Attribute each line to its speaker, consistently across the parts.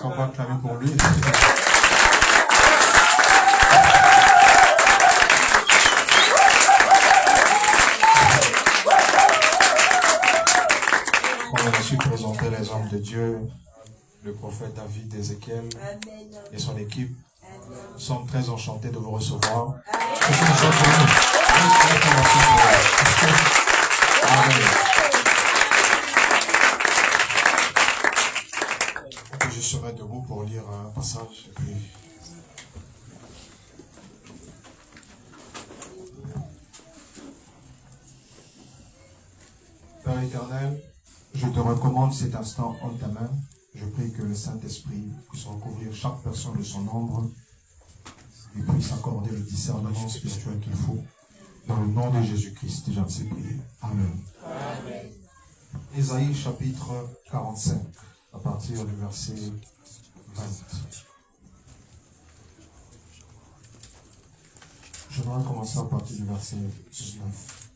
Speaker 1: qu'on va clamer pour lui? On a reçu présenter les hommes de Dieu, le prophète David Ézéchiel et son équipe. Nous sommes très enchantés de vous recevoir. Amen. Je serai debout pour lire un passage. Et puis... Père éternel, je te recommande cet instant en ta main. Je prie que le Saint-Esprit puisse recouvrir chaque personne de son ombre et puisse accorder le discernement spirituel qu'il faut. Dans le nom de Jésus-Christ, j'en sais prier. Amen. Amen. Ésaïe chapitre 45, à partir du verset 20. Je vais commencer à partir du verset 19.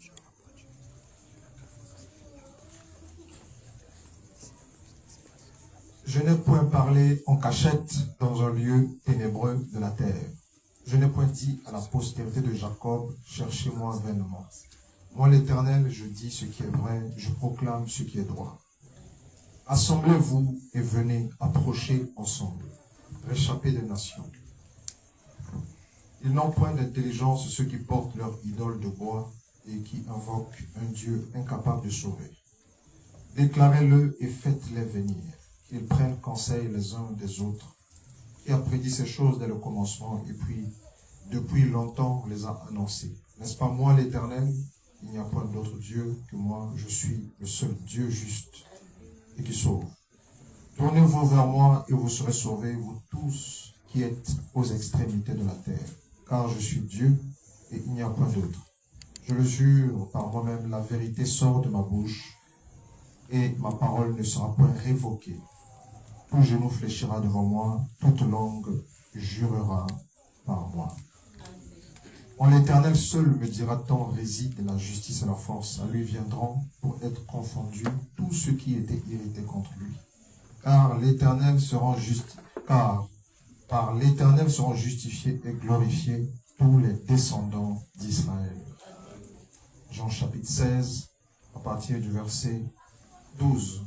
Speaker 1: Je n'ai point parlé en cachette dans un lieu ténébreux de la terre. Je n'ai point dit à la postérité de Jacob, cherchez-moi vainement. Moi l'Éternel, je dis ce qui est vrai, je proclame ce qui est droit. Assemblez-vous et venez approcher ensemble, réchappez des nations. Ils n'ont point d'intelligence ceux qui portent leur idole de bois et qui invoquent un Dieu incapable de sauver. Déclarez-le et faites-les venir, qu'ils prennent conseil les uns des autres, qui a prédit ces choses dès le commencement et puis, depuis longtemps, les a annoncées. N'est-ce pas moi l'Éternel? Il n'y a point d'autre Dieu que moi, je suis le seul Dieu juste et qui sauve. Tournez-vous vers moi et vous serez sauvés, vous tous qui êtes aux extrémités de la terre, car je suis Dieu et il n'y a point d'autre. Je le jure par moi-même, la vérité sort de ma bouche et ma parole ne sera point révoquée. Tout genou fléchira devant moi, toute langue jurera par moi. En l'Éternel seul me dira-t-on réside la justice et la force. À lui viendront pour être confondus tous ceux qui étaient irrités contre lui. Car l'Éternel sera juste, car par l'Éternel seront justifiés et glorifiés tous les descendants d'Israël. Jean chapitre 16, à partir du verset 12.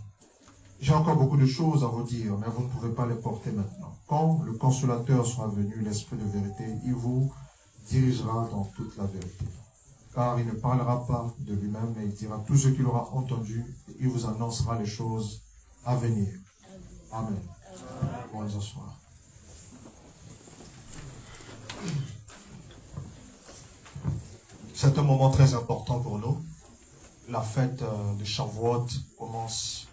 Speaker 1: J'ai encore beaucoup de choses à vous dire, mais vous ne pouvez pas les porter maintenant. Quand le Consolateur sera venu, l'Esprit de vérité, il vous dirigera dans toute la vérité. Car il ne parlera pas de lui-même, mais il dira tout ce qu'il aura entendu, et il vous annoncera les choses à venir. Amen. Bon, les asseoir. C'est un moment très important pour nous. La fête de Shavuot commence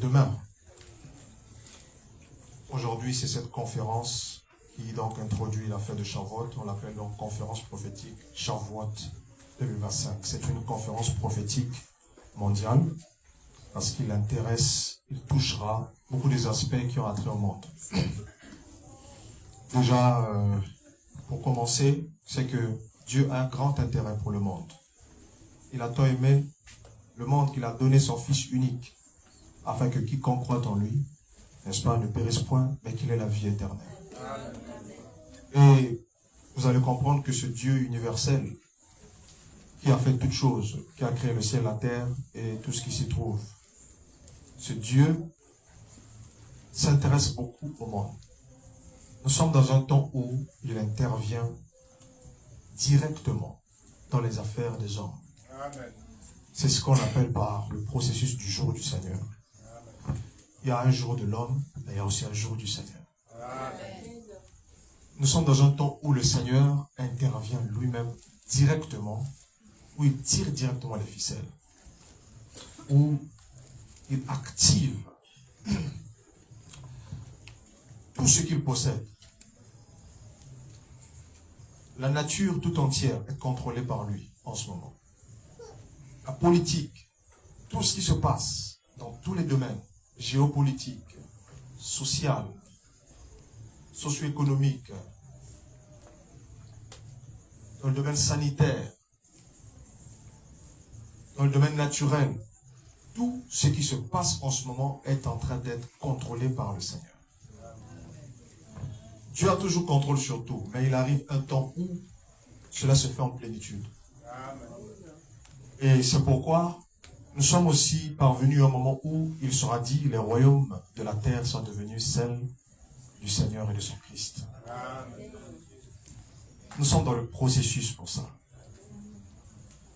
Speaker 1: demain. Aujourd'hui, c'est cette conférence qui donc introduit la fête de Shavuot. On l'appelle donc conférence prophétique Shavuot 2025. C'est une conférence prophétique mondiale parce qu'il intéresse, il touchera beaucoup des aspects qui ont attrait au monde. Déjà, pour commencer, c'est que Dieu a un grand intérêt pour le monde. Il a tant aimé le monde qu'il a donné son Fils unique, afin que quiconque croit en lui, n'est-ce pas, ne périsse point, mais qu'il ait la vie éternelle. Et vous allez comprendre que ce Dieu universel, qui a fait toutes choses, qui a créé le ciel, la terre et tout ce qui s'y trouve, ce Dieu s'intéresse beaucoup au monde. Nous sommes dans un temps où il intervient directement dans les affaires des hommes. Amen. C'est ce qu'on appelle par le processus du jour du Seigneur. Il y a un jour de l'homme, mais il y a aussi un jour du Seigneur. Amen. Nous sommes dans un temps où le Seigneur intervient lui-même directement, où il tire directement les ficelles, où il active tout ce qu'il possède. La nature tout entière est contrôlée par lui en ce moment. La politique, tout ce qui se passe dans tous les domaines, géopolitique, social, socio-économique, dans le domaine sanitaire, dans le domaine naturel, tout ce qui se passe en ce moment est en train d'être contrôlé par le Seigneur. Dieu a toujours contrôle sur tout, mais il arrive un temps où cela se fait en plénitude. Et c'est pourquoi nous sommes aussi parvenus à un moment où il sera dit les royaumes de la terre sont devenus celles du Seigneur et de son Christ. Nous sommes dans le processus pour ça.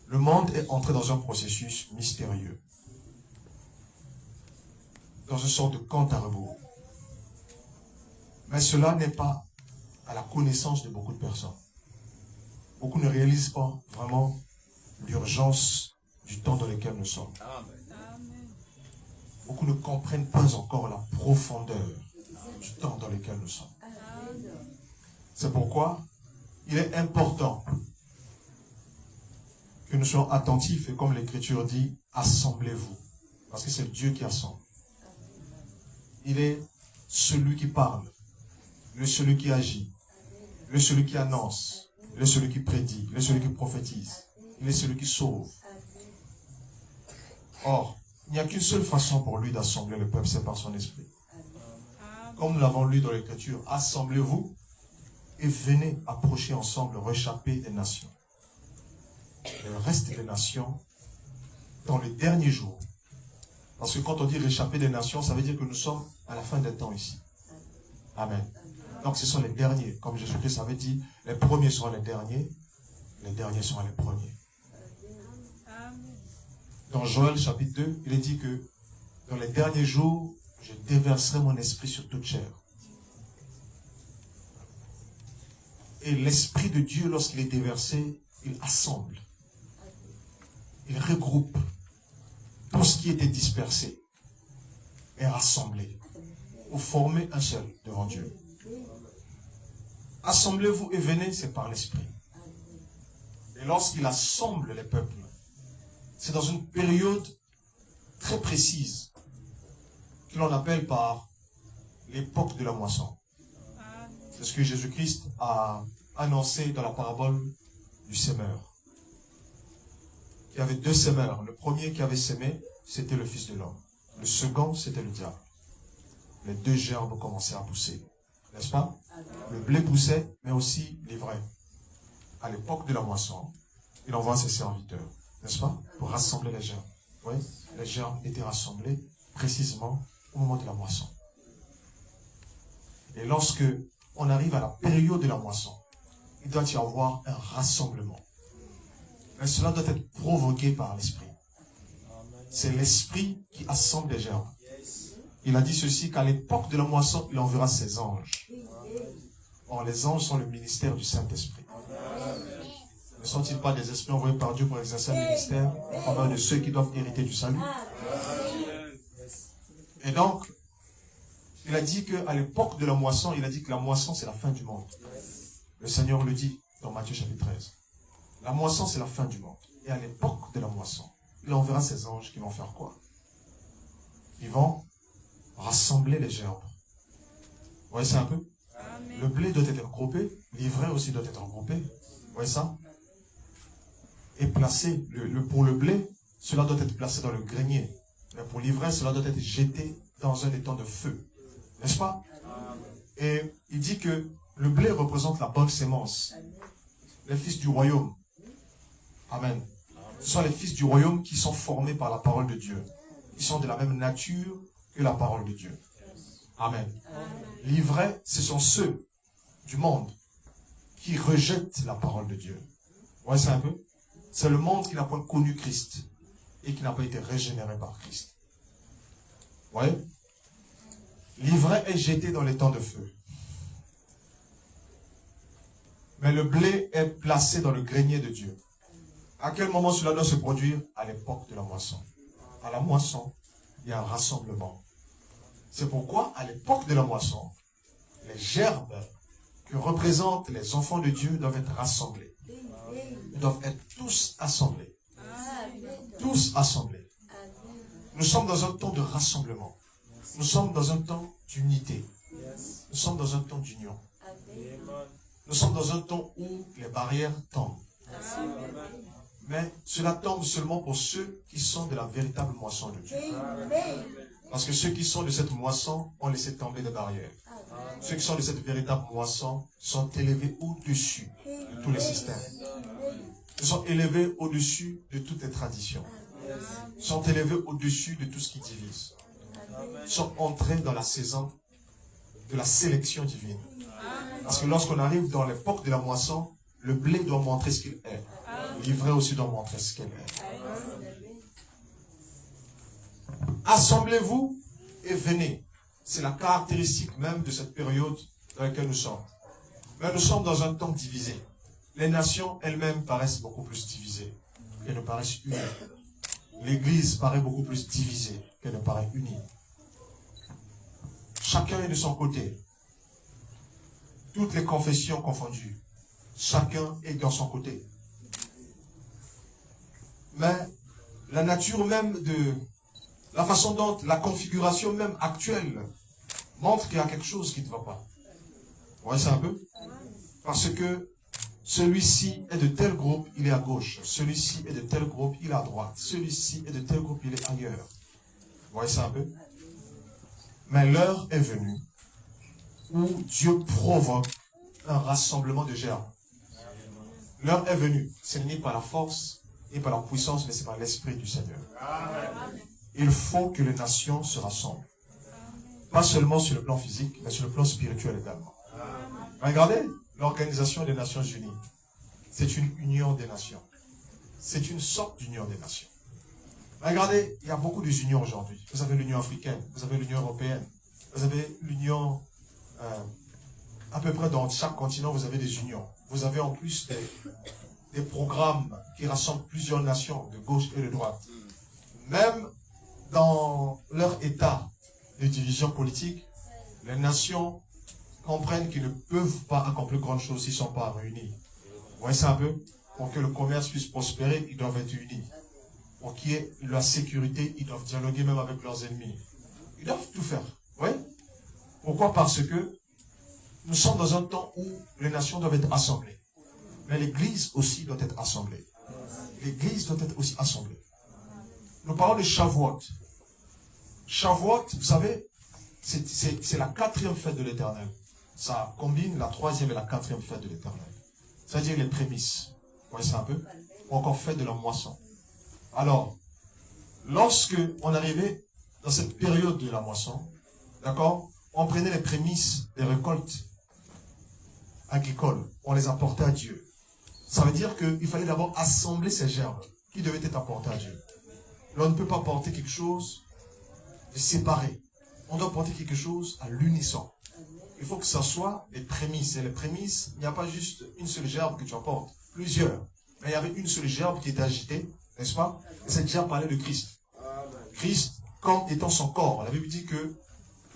Speaker 1: Le monde est entré dans un processus mystérieux, dans une sorte de compte à rebours. Mais cela n'est pas à la connaissance de beaucoup de personnes. Beaucoup ne réalisent pas vraiment l'urgence du temps dans lequel nous sommes. Beaucoup ne comprennent pas encore la profondeur du temps dans lequel nous sommes. C'est pourquoi il est important que nous soyons attentifs et comme l'Écriture dit, assemblez-vous. Parce que c'est Dieu qui assemble. Il est celui qui parle, le celui qui agit, le celui qui annonce, le celui qui prédit, le celui qui prophétise. Il est celui qui sauve. Or, il n'y a qu'une seule façon pour lui d'assembler le peuple, c'est par son esprit. Comme nous l'avons lu dans l'Écriture, assemblez-vous et venez approcher ensemble le réchappé des nations. Le reste des nations dans les derniers jours. Parce que quand on dit réchappé des nations, ça veut dire que nous sommes à la fin des temps ici. Amen. Donc ce sont les derniers. Comme Jésus-Christ avait dit, les premiers seront les derniers seront les premiers. Dans Joël chapitre 2, il est dit que dans les derniers jours, je déverserai mon esprit sur toute chair. Et l'esprit de Dieu, lorsqu'il est déversé, il assemble. Il regroupe tout ce qui était dispersé et rassemblé pour former un seul devant Dieu. Assemblez-vous et venez, c'est par l'esprit. Et lorsqu'il assemble les peuples, c'est dans une période très précise que l'on appelle par l'époque de la moisson. C'est ce que Jésus-Christ a annoncé dans la parabole du semeur. Il y avait deux semeurs. Le premier qui avait semé, c'était le Fils de l'homme. Le second, c'était le diable. Les deux gerbes commençaient à pousser. N'est-ce pas? Le blé poussait, mais aussi l'ivraie. À l'époque de la moisson, il envoie ses serviteurs, n'est-ce pas? Pour rassembler les gerbes. Oui, les gerbes étaient rassemblées précisément au moment de la moisson. Et lorsque on arrive à la période de la moisson, il doit y avoir un rassemblement. Mais cela doit être provoqué par l'esprit. C'est l'esprit qui assemble les gerbes. Il a dit ceci, qu'à l'époque de la moisson, il enverra ses anges. Or, les anges sont le ministère du Saint-Esprit. Ne sont-ils pas des esprits envoyés par Dieu pour exercer un ministère en faveur de ceux qui doivent hériter du salut? Et donc, il a dit qu'à l'époque de la moisson, il a dit que la moisson, c'est la fin du monde. Le Seigneur le dit dans Matthieu chapitre 13. La moisson, c'est la fin du monde. Et à l'époque de la moisson, il enverra ses anges qui vont faire quoi? Ils vont rassembler les gerbes. Vous voyez ça un peu? Amen. Le blé doit être regroupé, l'ivraie aussi doit être regroupé. Vous voyez ça? Et placé, pour le blé, cela doit être placé dans le grenier. Mais pour l'ivraie, cela doit être jeté dans un étang de feu. N'est-ce pas? Et il dit que le blé représente la bonne sémence. Les fils du royaume. Amen. Ce sont les fils du royaume qui sont formés par la parole de Dieu. Ils sont de la même nature que la parole de Dieu. Amen. L'ivraie, ce sont ceux du monde qui rejettent la parole de Dieu. Vous voyez ça un peu? C'est le monde qui n'a pas connu Christ et qui n'a pas été régénéré par Christ. Vous voyez? L'ivraie est jeté dans les temps de feu. Mais le blé est placé dans le grenier de Dieu. À quel moment cela doit se produire? À l'époque de la moisson. À la moisson, il y a un rassemblement. C'est pourquoi, à l'époque de la moisson, les gerbes que représentent les enfants de Dieu doivent être rassemblés. Ils doivent être tous assemblés. Tous assemblés. Nous sommes dans un temps de rassemblement. Nous sommes dans un temps d'unité. Nous sommes dans un temps d'union. Nous sommes dans un temps où les barrières tombent. Mais cela tombe seulement pour ceux qui sont de la véritable moisson de Dieu. Parce que ceux qui sont de cette moisson ont laissé tomber des barrières. Ceux qui sont de cette véritable moisson sont élevés au-dessus de tous les systèmes. Ils sont élevés au-dessus de toutes les traditions. Ils sont élevés au-dessus de tout ce qui divise. Ils sont entrés dans la saison de la sélection divine. Parce que lorsqu'on arrive dans l'époque de la moisson, le blé doit montrer ce qu'il est. L'ivraie aussi doit montrer ce qu'elle est. Assemblez-vous et venez. C'est la caractéristique même de cette période dans laquelle nous sommes. Mais nous sommes dans un temps divisé. Les nations elles-mêmes paraissent beaucoup plus divisées qu'elles ne paraissent unies. L'Église paraît beaucoup plus divisée qu'elle ne paraît unie. Chacun est de son côté. Toutes les confessions confondues. Chacun est dans son côté. Mais la nature même de... La façon dont la configuration même actuelle montre qu'il y a quelque chose qui ne va pas. Vous voyez ça un peu? Parce que celui-ci est de tel groupe, il est à gauche. Celui-ci est de tel groupe, il est à droite. Celui-ci est de tel groupe, il est ailleurs. Vous voyez ça un peu? Mais l'heure est venue où Dieu provoque un rassemblement de gerbes. L'heure est venue. Ce n'est pas la force, ni par la puissance, mais c'est par l'Esprit du Seigneur. Il faut que les nations se rassemblent. Pas seulement sur le plan physique, mais sur le plan spirituel également. Regardez l'Organisation des Nations Unies. C'est une union des nations. C'est une sorte d'union des nations. Regardez, il y a beaucoup d'unions aujourd'hui. Vous avez l'Union africaine, vous avez l'Union européenne, vous avez l'Union... à peu près dans chaque continent, vous avez des unions. Vous avez en plus des programmes qui rassemblent plusieurs nations de gauche et de droite. Même dans leur état de division politique, les nations comprennent qu'ils ne peuvent pas accomplir grand chose s'ils ne sont pas réunis. Vous voyez ça un peu? Pour que le commerce puisse prospérer, ils doivent être unis. Pour qu'il y ait la sécurité, ils doivent dialoguer même avec leurs ennemis. Ils doivent tout faire. Vous voyez? Pourquoi? Parce que nous sommes dans un temps où les nations doivent être assemblées. Mais l'Église aussi doit être assemblée. L'Église doit être aussi assemblée. Nous parlons de Shavuot. Shavuot, vous savez, c'est la 4e fête de l'Éternel. Ça combine la 3e et la 4e fête de l'Éternel. C'est-à-dire les prémices. Vous voyez ça un peu? Ou encore fête de la moisson. Alors, lorsque on arrivait dans cette période de la moisson, d'accord, on prenait les prémices des récoltes agricoles, on les apportait à Dieu. Ça veut dire qu'il fallait d'abord assembler ces gerbes qui devaient être apportées à Dieu. L'on ne peut pas porter quelque chose de séparé. On doit porter quelque chose à l'unisson. Il faut que ça soit les prémices. Et les prémices, il n'y a pas juste une seule gerbe que tu apportes, plusieurs. Mais il y avait une seule gerbe qui était agitée, n'est-ce pas? Et cette gerbe parlait de Christ. Christ, comme étant son corps. La Bible dit que,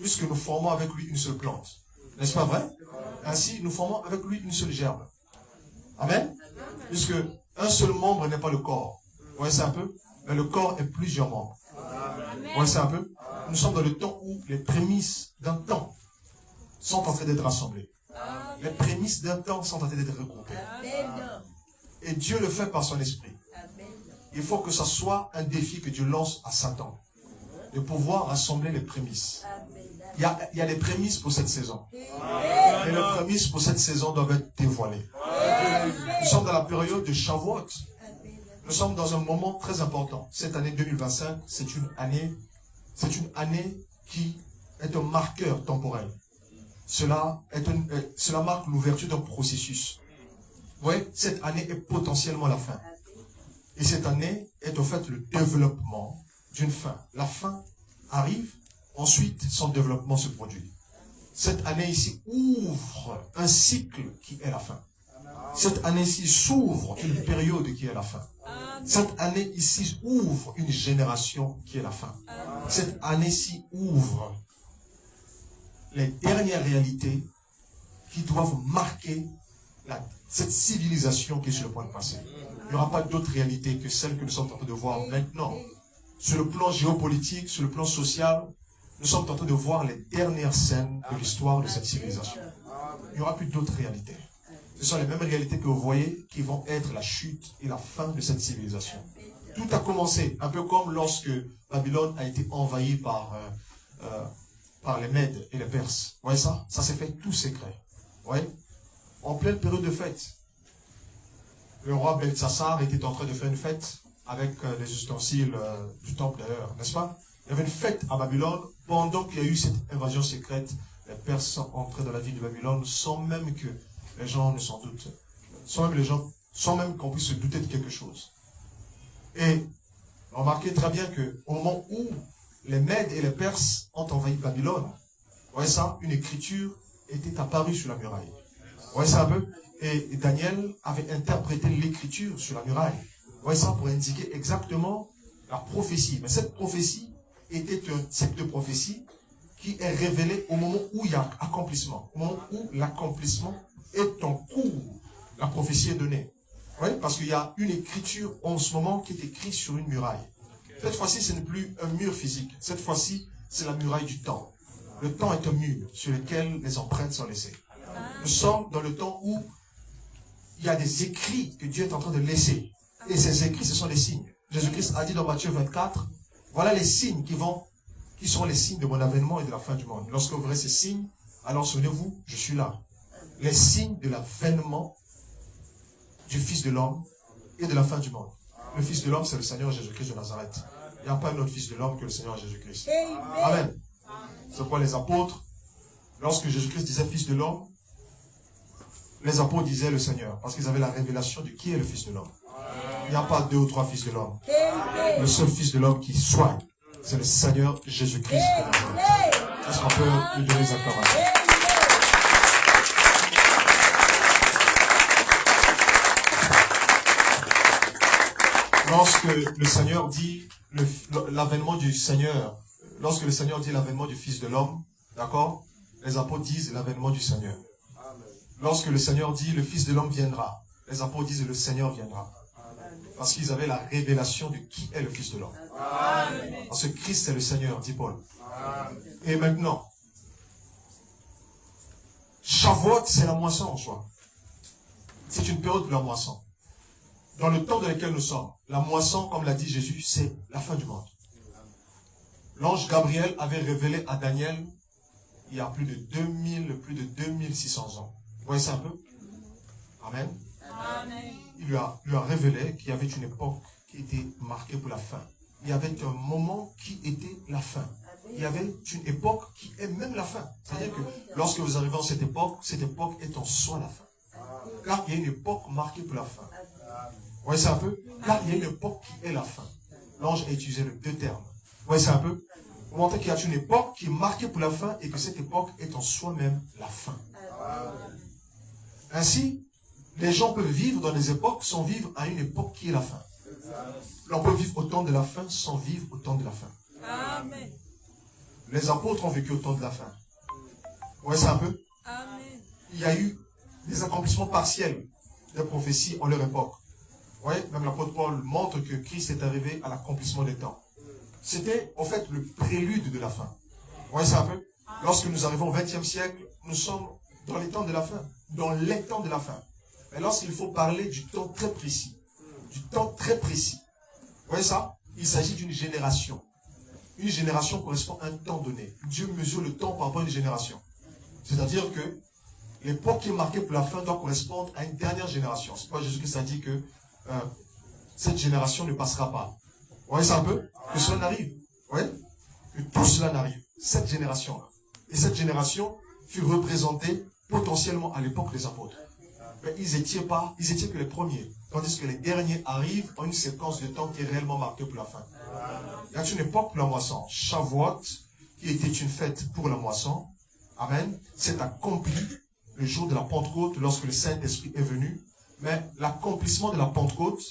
Speaker 1: puisque nous formons avec lui une seule plante. N'est-ce pas vrai? Ainsi, nous formons avec lui une seule gerbe. Amen? Puisque un seul membre n'est pas le corps. Vous voyez ça un peu? Mais le corps est plusieurs membres. Vous voyez ça un peu? Nous sommes dans le temps où les prémices d'un temps sont en train d'être rassemblées. Les prémices d'un temps sont en train d'être regroupées. Et Dieu le fait par son esprit. Il faut que ça soit un défi que Dieu lance à Satan. De pouvoir rassembler les prémices. Il y a des prémices pour cette saison. Et les prémices pour cette saison doivent être dévoilées. Nous sommes dans la période de Shavuot. Nous sommes dans un moment très important. Cette année 2025, c'est une année qui est un marqueur temporel. Cela marque l'ouverture d'un processus. Vous voyez, cette année est potentiellement la fin. Et cette année est en fait le développement d'une fin. La fin arrive, ensuite son développement se produit. Cette année ici ouvre un cycle qui est la fin. Cette année ici s'ouvre une période qui est la fin. Cette année ici ouvre une génération qui est la fin. Cette année-ci ouvre les dernières réalités qui doivent marquer cette civilisation qui est sur le point de passer. Il n'y aura pas d'autre réalité que celle que nous sommes en train de voir maintenant. Sur le plan géopolitique, sur le plan social, nous sommes en train de voir les dernières scènes de l'histoire de cette civilisation. Il n'y aura plus d'autres réalités. Ce sont les mêmes réalités que vous voyez qui vont être la chute et la fin de cette civilisation. Tout a commencé, un peu comme lorsque Babylone a été envahie par les Mèdes et les Perses. Vous voyez ça? Ça s'est fait tout secret. Vous voyez? En pleine période de fête. Le roi Belsassar était en train de faire une fête avec les ustensiles du temple d'ailleurs, n'est-ce pas? Il y avait une fête à Babylone pendant qu'il y a eu cette invasion secrète. Les Perses sont entrés dans la ville de Babylone sans même que les gens ne s'en doutent. Sans même qu'on puisse se douter de quelque chose. Et remarquez très bien qu'au moment où les Mèdes et les Perses ont envahi Babylone, vous voyez ça, une écriture était apparue sur la muraille. Vous voyez ça un peu? Et Daniel avait interprété l'écriture sur la muraille. Vous voyez ça pour indiquer exactement la prophétie. Mais cette prophétie était un type de prophétie qui est révélée au moment où il y a accomplissement. Au moment où l'accomplissement est en cours. La prophétie est donnée. Oui, parce qu'il y a une écriture en ce moment qui est écrite sur une muraille. Cette fois-ci, ce n'est plus un mur physique. Cette fois-ci, c'est la muraille du temps. Le temps est un mur sur lequel les empreintes sont laissées. Nous sommes dans le temps où il y a des écrits que Dieu est en train de laisser. Et ces écrits, ce sont des signes. Jésus-Christ a dit dans Matthieu 24, voilà les signes qui seront les signes de mon avènement et de la fin du monde. Lorsque vous verrez ces signes, alors souvenez-vous, je suis là. Les signes de l'avènement du Fils de l'homme et de la fin du monde. Le Fils de l'homme, c'est le Seigneur Jésus-Christ de Nazareth. Il n'y a pas un autre Fils de l'homme que le Seigneur Jésus-Christ. Amen. C'est pourquoi les apôtres, lorsque Jésus-Christ disait Fils de l'homme, les apôtres disaient le Seigneur, parce qu'ils avaient la révélation de qui est le Fils de l'homme. Il n'y a pas 2 ou 3 Fils de l'homme. Le seul Fils de l'homme qui soigne, c'est le Seigneur Jésus-Christ de Nazareth. Est-ce qu'on peut lui donner les acclamations? Lorsque le Seigneur dit l'avènement du Seigneur, lorsque le Seigneur dit l'avènement du Fils de l'homme, d'accord, les apôtres disent l'avènement du Seigneur. Lorsque le Seigneur dit le Fils de l'homme viendra, les apôtres disent le Seigneur viendra. Parce qu'ils avaient la révélation de qui est le Fils de l'homme. Parce que Christ est le Seigneur, dit Paul. Et maintenant, Shavuot, c'est la moisson en soi. C'est une période de la moisson. Dans le temps dans lequel nous sommes, la moisson, comme l'a dit Jésus, c'est la fin du monde. L'ange Gabriel avait révélé à Daniel, il y a plus de 2600 ans. Vous voyez ça un peu? Amen. Amen. Il lui a révélé qu'il y avait une époque qui était marquée pour la fin. Il y avait un moment qui était la fin. Il y avait une époque qui est même la fin. C'est-à-dire que lorsque vous arrivez en cette époque est en soi la fin. Car il y a une époque marquée pour la fin. Vous voyez ça un peu? Car il y a une époque qui est la fin. L'ange a utilisé les 2 termes. Vous voyez ça un peu? Pour montrer qu'il y a une époque qui est marquée pour la fin et que cette époque est en soi-même la fin. Ainsi, les gens peuvent vivre dans des époques sans vivre à une époque qui est la fin. On peut vivre au temps de la fin sans vivre au temps de la fin. Amen. Les apôtres ont vécu au temps de la fin. Vous voyez ça un peu? Amen. Il y a eu des accomplissements partiels des prophéties en leur époque. Vous voyez, même l'apôtre Paul montre que Christ est arrivé à l'accomplissement des temps. C'était en fait le prélude de la fin. Vous voyez ça un peu? Lorsque nous arrivons au XXe siècle, nous sommes dans les temps de la fin. Dans les temps de la fin. Mais lorsqu'il faut parler du temps très précis, vous voyez ça? Il s'agit d'une génération. Une génération correspond à un temps donné. Dieu mesure le temps par rapport à une génération. C'est-à-dire que l'époque qui est marquée pour la fin doit correspondre à une dernière génération. C'est pourquoi Jésus-Christ a dit que cette génération ne passera pas. Vous voyez ça un peu? Que cela n'arrive. Vous voyez? Que tout cela n'arrive. Cette génération-là. Et cette génération fut représentée potentiellement à l'époque des apôtres. Mais ils étaient que les premiers. Tandis que les derniers arrivent en une séquence de temps qui est réellement marquée pour la fin. Il y a une époque pour la moisson. Shavuot, qui était une fête pour la moisson, amen, s'est accompli le jour de la Pentecôte lorsque le Saint-Esprit est venu. Mais l'accomplissement de la Pentecôte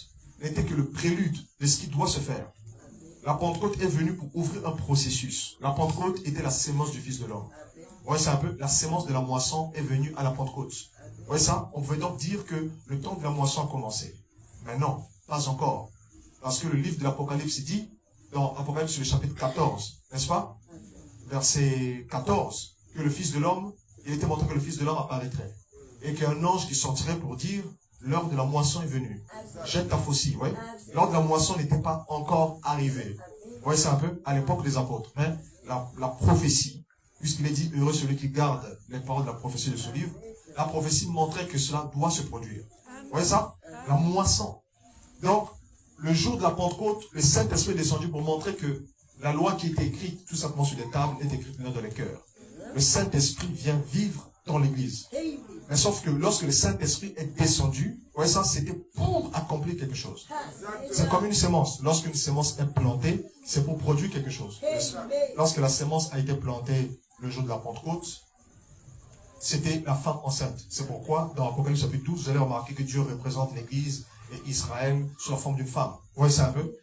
Speaker 1: n'était que le prélude de ce qui doit se faire. La Pentecôte est venue pour ouvrir un processus. La Pentecôte était la sémence du Fils de l'homme. Vous voyez ça un peu? La sémence de la moisson est venue à la Pentecôte. Vous voyez ça? On pouvait donc dire que le temps de la moisson a commencé. Mais non, pas encore. Parce que le livre de l'Apocalypse dit, dans Apocalypse le chapitre 14, n'est-ce pas? Verset 14, que le Fils de l'homme, il était montré que le Fils de l'homme apparaîtrait. et qu'il y a un ange qui sortirait pour dire, l'heure de la moisson est venue. Jette ta faucille, ouais. L'heure de la moisson n'était pas encore arrivée. Vous voyez, c'est un peu à l'époque des apôtres. Mais la prophétie, puisqu'il est dit, heureux celui qui garde les paroles de la prophétie de ce livre, la prophétie montrait que cela doit se produire. Vous voyez ça? La moisson. Donc, le jour de la Pentecôte, le Saint-Esprit est descendu pour montrer que la loi qui était écrite tout simplement sur des tables est écrite dans les cœurs. Le Saint-Esprit vient vivre dans l'Église. Mais sauf que lorsque le Saint-Esprit est descendu, vous voyez ça, c'était pour accomplir quelque chose. C'est comme une semence. Lorsqu'une semence est plantée, c'est pour produire quelque chose. Lorsque la semence a été plantée le jour de la Pentecôte, c'était la femme enceinte. C'est pourquoi, dans Apocalypse chapitre 12, vous allez remarquer que Dieu représente l'Église et Israël sous la forme d'une femme. Vous voyez ça un peu?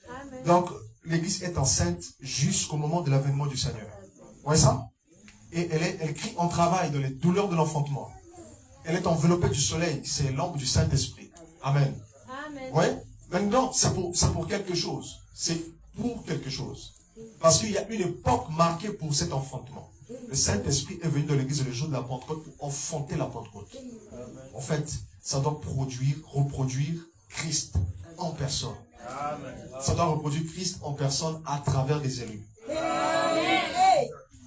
Speaker 1: Donc, l'Église est enceinte jusqu'au moment de l'avènement du Seigneur. Vous voyez ça? Et elle crie en travail dans les douleurs de l'enfantement. Elle est enveloppée du soleil. C'est l'ombre du Saint-Esprit. Amen. Amen. Ouais. Maintenant, c'est pour quelque chose. C'est pour quelque chose. Parce qu'il y a une époque marquée pour cet enfantement. Le Saint-Esprit est venu dans l'église le jour de la Pentecôte pour enfanter la Pentecôte. En fait, ça doit reproduire Christ en personne. Ça doit reproduire Christ en personne à travers des élus.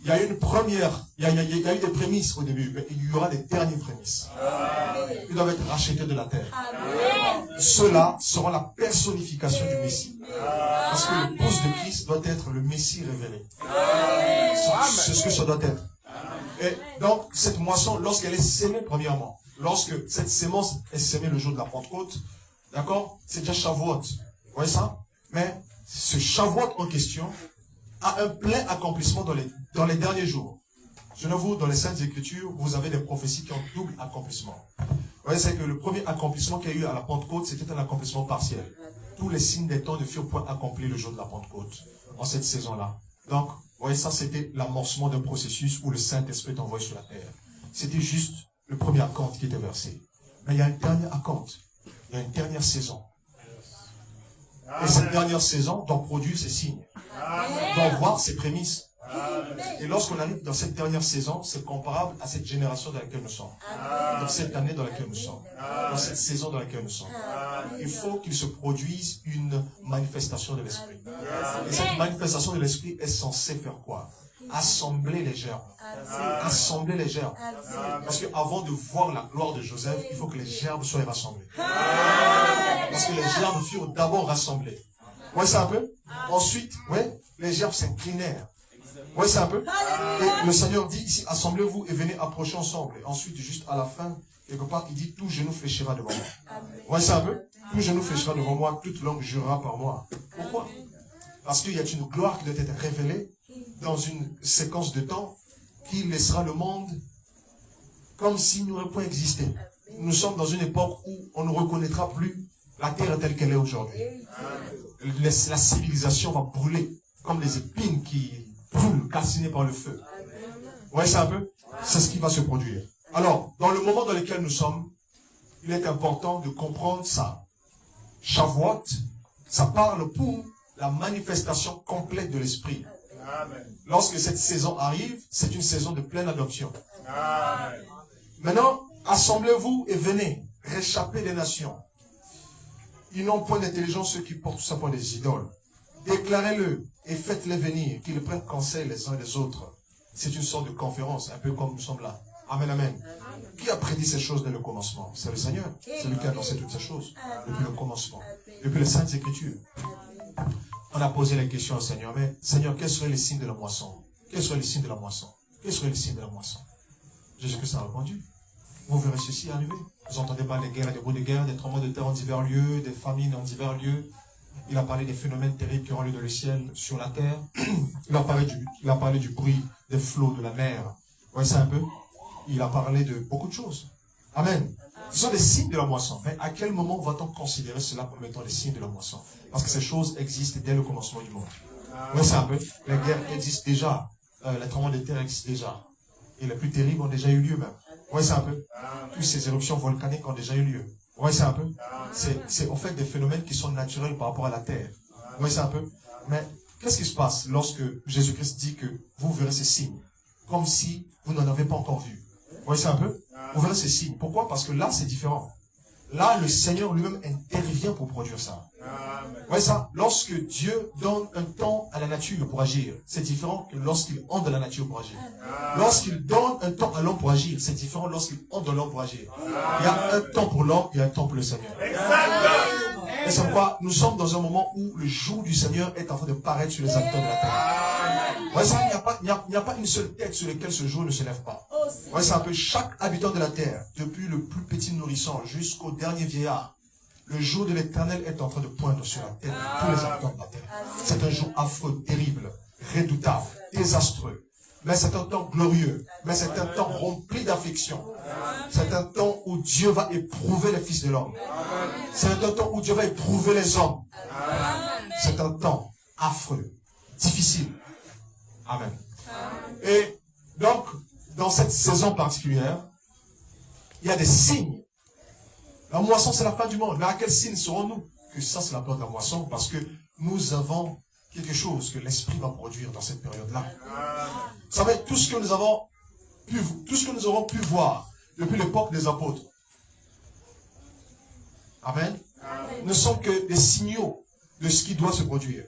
Speaker 1: Il y a eu une première, il y a eu des prémices au début, mais il y aura des dernières prémices. Ils doivent être rachetés de la terre. Ceux-là seront la personnification du Messie. Parce que l'épouse de Christ doit être le Messie révélé. C'est ce que ça doit être. Et donc, cette moisson, lorsqu'elle est sémée premièrement, lorsque cette sémence est sémée le jour de la Pentecôte, d'accord, c'est déjà Shavuot. Vous voyez ça? Mais ce Shavuot en question a un plein accomplissement dans les derniers jours. Souvenez-vous, dans les Saintes Écritures, vous avez des prophéties qui ont double accomplissement. Vous voyez, c'est que le premier accomplissement qu'il y a eu à la Pentecôte, c'était un accomplissement partiel. Tous les signes des temps ne furent point accomplis le jour de la Pentecôte, en cette saison-là. Donc, vous voyez, ça c'était l'amorcement d'un processus où le Saint-Esprit est envoyé sur la terre. C'était juste le premier acompte qui était versé. Mais il y a une dernière acompte. Il y a une dernière saison. Et cette dernière saison doit produire ses signes. Doit voir ses prémices. Et lorsqu'on arrive dans cette dernière saison, c'est comparable à cette génération dans laquelle nous sommes. Dans cette année dans laquelle nous sommes. Dans cette saison dans laquelle nous sommes. Il faut qu'il se produise une manifestation de l'Esprit. Et cette manifestation de l'Esprit est censée faire quoi? Assembler les gerbes. Assembler les gerbes. Parce qu'avant de voir la gloire de Joseph, il faut que les gerbes soient rassemblées. Parce que les gerbes furent d'abord rassemblées. Vous voyez ça un peu? Ensuite, ouais, les gerbes s'inclinèrent. Vous voyez ça un peu? Et le Seigneur dit ici, assemblez-vous et venez approcher ensemble. Et ensuite, juste à la fin, quelque part, il dit, tout genou fléchira devant moi. Vous voyez ça un peu? Tout genou fléchira devant moi, toute langue jurera par moi. Pourquoi? Parce qu'il y a une gloire qui doit être révélée dans une séquence de temps qui laissera le monde comme s'il n'aurait point existé. Nous sommes dans une époque où on ne reconnaîtra plus la terre telle qu'elle est aujourd'hui. La civilisation va brûler comme les épines qui brûlent, calcinées par le feu. Vous voyez ça un peu? C'est ce qui va se produire. Alors, dans le moment dans lequel nous sommes, il est important de comprendre ça. Shavuot, ça parle pour la manifestation complète de l'Esprit. Lorsque cette saison arrive, c'est une saison de pleine adoption. Maintenant, assemblez-vous et venez, réchapper les nations. Ils n'ont point d'intelligence ceux qui portent tout simplement des idoles. Déclarez-le et faites-les venir, qu'ils prennent conseil les uns des autres. C'est une sorte de conférence, un peu comme nous sommes là. Amen, amen. Qui a prédit ces choses dès le commencement? C'est le Seigneur. C'est lui qui a annoncé toutes ces choses depuis le commencement, depuis les Saintes Écritures. On a posé la question au Seigneur, mais Seigneur, quels seraient les signes de la moisson? Quels seraient les signes de la moisson? Quels seraient les signes de la moisson? Jésus-Christ a répondu. Vous verrez ceci arriver. Vous entendez pas des guerres, des bruits de guerre, des tremblements de terre en divers lieux, des famines en divers lieux. Il a parlé des phénomènes terribles qui auront lieu dans le ciel, sur la terre. Il a parlé du bruit des flots de la mer. Vous voyez ça un peu? Il a parlé de beaucoup de choses. Amen. Ce sont des signes de la moisson. Mais à quel moment va-t-on considérer cela comme étant les signes de la moisson? Parce que ces choses existent dès le commencement du monde. Vous voyez ça un peu? Les guerres existent déjà. Les tremblements de terre existent déjà. Et les plus terribles ont déjà eu lieu même. Vous voyez ça un peu? Toutes ces éruptions volcaniques ont déjà eu lieu. Vous voyez ça un peu? C'est en fait des phénomènes qui sont naturels par rapport à la terre. Vous voyez ça un peu? Mais qu'est-ce qui se passe lorsque Jésus-Christ dit que vous verrez ces signes? Comme si vous n'en avez pas encore vu. voyez ça un peu? Vous verrez ces signes. Pourquoi? Parce que là, c'est différent. Là, le Seigneur lui-même intervient pour produire ça. Vous voyez ça? Lorsque Dieu donne un temps à la nature pour agir, c'est différent que lorsqu'il entre dans la nature pour agir. Lorsqu'il donne un temps à l'homme pour agir, c'est différent lorsqu'il entre dans l'homme pour agir. Il y a un temps pour l'homme, il y a un temps pour le Seigneur. Et c'est pourquoi nous sommes dans un moment où le jour du Seigneur est en train de paraître sur les habitants de la terre. Vous voyez ça? Il n'y a pas une seule tête sur laquelle ce jour ne se lève pas. Vous voyez ça un peu? Chaque habitant de la terre, depuis le plus petit nourrisson jusqu'au dernier vieillard, le jour de l'Éternel est en train de poindre sur la tête de tous les habitants de la terre. C'est un jour affreux, terrible, redoutable, désastreux. Mais c'est un temps glorieux. Mais c'est un temps rempli d'affliction. C'est un temps où Dieu va éprouver les fils de l'homme. C'est un temps où Dieu va éprouver les hommes. C'est un temps affreux, difficile. Amen. Et donc, dans cette saison particulière, il y a des signes. La moisson, c'est la fin du monde. Mais à quel signe serons-nous? Que ça, c'est la période de la moisson, parce que nous avons quelque chose que l'Esprit va produire dans cette période-là. Vous savez, tout ce que nous aurons pu voir depuis l'époque des apôtres, amen, ne sont que des signaux de ce qui doit se produire.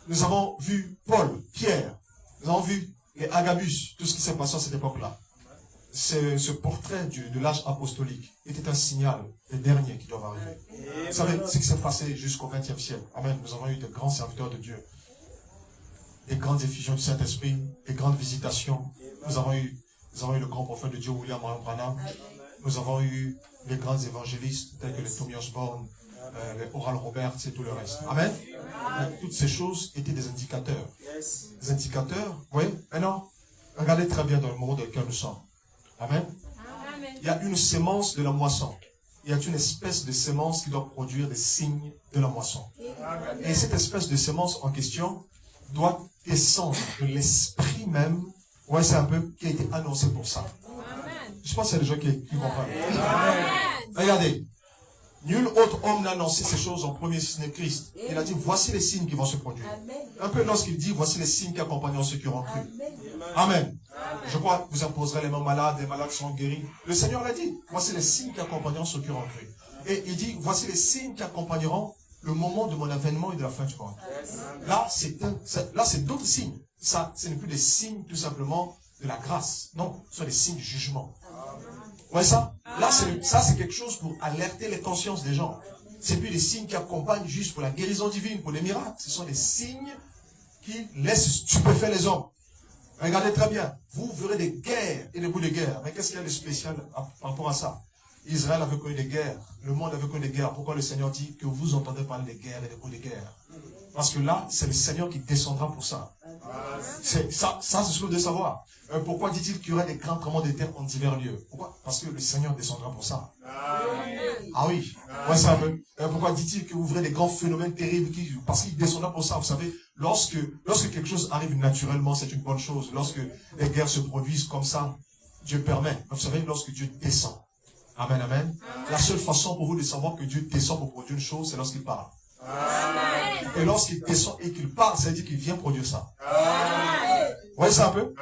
Speaker 1: Nous avons vu Paul, Pierre, nous avons vu les Agabus, tout ce qui s'est passé à cette époque-là. Ce portrait de l'âge apostolique était un signal des derniers qui doivent arriver. Vous savez ce qui s'est passé jusqu'au XXe siècle. Amen. Nous avons eu de grands serviteurs de Dieu, des grandes effusions du Saint-Esprit, des grandes visitations. Nous avons eu le grand prophète de Dieu, William Branham. Nous avons eu les grands évangélistes tels que les Tommy Osborne, les Oral Roberts et tout le reste. Amen. Toutes ces choses étaient des indicateurs. Des indicateurs, oui. Maintenant, regardez très bien dans le monde dans lequel nous sommes. Amen. Il y a une sémence de la moisson. Il y a une espèce de sémence qui doit produire des signes de la moisson. Et cette espèce de sémence en question doit descendre de l'esprit même. Ouais, c'est un peu qui a été annoncé pour ça. Je pense qu'il y a des gens qui comprennent. Regardez. Nul autre homme n'a annoncé ces choses en premier, si ce n'est Christ. Il a dit, voici les signes qui vont se produire. Un peu lorsqu'il dit, voici les signes qui accompagneront ceux qui auront cru. Amen. Je crois que vous imposerez les mains malades, les malades seront guéris. Le Seigneur l'a dit, voici les signes qui accompagneront ceux qui auront cru. Et il dit, voici les signes qui accompagneront le moment de mon avènement et de la fin du monde. Là, c'est d'autres signes. Ça, ce n'est plus des signes tout simplement de la grâce. Non, ce sont des signes du jugement. Vous voyez ça? Là, c'est quelque chose pour alerter les consciences des gens. C'est plus des signes qui accompagnent juste pour la guérison divine, pour les miracles. Ce sont des signes qui laissent stupéfaire les hommes. Regardez très bien. Vous verrez des guerres et des bouts de guerre. Mais qu'est-ce qu'il y a de spécial par rapport à ça? Israël avait connu des guerres. Le monde avait connu des guerres. Pourquoi le Seigneur dit que vous entendez parler des guerres et des bouts de guerre? Parce que là, c'est le Seigneur qui descendra pour ça. C'est ce que vous devez savoir. Pourquoi dit-il qu'il y aurait des grands tremblements de terre en divers lieux? Pourquoi? Parce que le Seigneur descendra pour ça. Ah oui. Ouais, ça veut. Pourquoi dit-il que vous verrez des grands phénomènes terribles parce qu'il descendra pour ça? Vous savez, lorsque quelque chose arrive naturellement, c'est une bonne chose. Lorsque les guerres se produisent comme ça, Dieu permet. Vous savez, lorsque Dieu descend. Amen, amen. La seule façon pour vous de savoir que Dieu descend pour produire une chose, c'est lorsqu'il parle. Et lorsqu'il descend et qu'il parle, ça veut dire qu'il vient produire ça. Vous voyez ça un peu?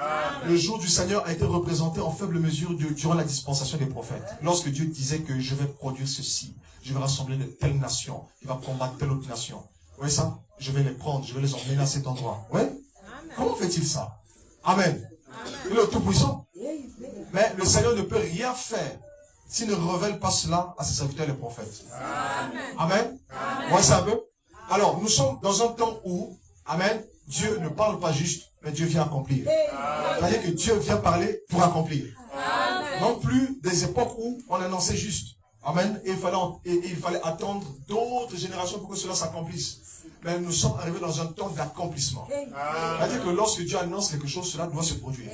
Speaker 1: Le jour du Seigneur a été représenté en faible mesure durant la dispensation des prophètes. Lorsque Dieu disait que je vais produire ceci, je vais rassembler de telles nations, il va combattre telle autre nation. Vous voyez ça? Je vais les prendre, je vais les emmener à cet endroit. Oui? Comment fait-il ça? Amen. Il est tout-puissant. Mais le Seigneur ne peut rien faire s'il ne révèle pas cela à ses serviteurs les prophètes. Amen. Vous voyez ça un peu? Alors, nous sommes dans un temps où, amen, Dieu ne parle pas juste, mais Dieu vient accomplir. C'est-à-dire que Dieu vient parler pour accomplir. Non plus des époques où on annonçait juste. Amen. Et il fallait attendre d'autres générations pour que cela s'accomplisse. Mais nous sommes arrivés dans un temps d'accomplissement. C'est-à-dire que lorsque Dieu annonce quelque chose, cela doit se produire.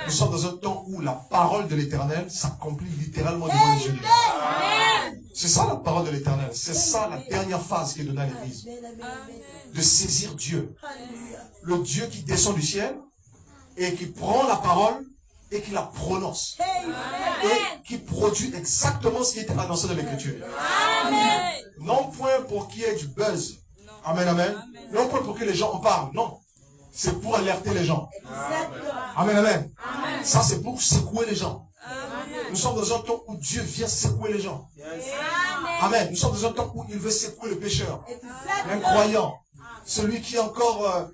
Speaker 1: Nous sommes dans un temps où la parole de l'Éternel s'accomplit littéralement devant les yeux de Dieu. C'est ça la parole de l'Éternel. C'est ça la dernière phase qui est donnée à l'Église. De saisir Dieu. Le Dieu qui descend du ciel et qui prend la parole et qui la prononce. Et qui produit exactement ce qui était annoncé dans l'Écriture. Non point pour qu'il y ait du buzz. Amen, amen. Non point pour que les gens en parlent. Non. C'est pour alerter les gens. Amen, amen. Ça, c'est pour secouer les gens. Nous sommes dans un temps où Dieu vient secouer les gens. Amen. Nous sommes dans un temps où il veut secouer le pécheur, l'incroyant, celui qui est encore,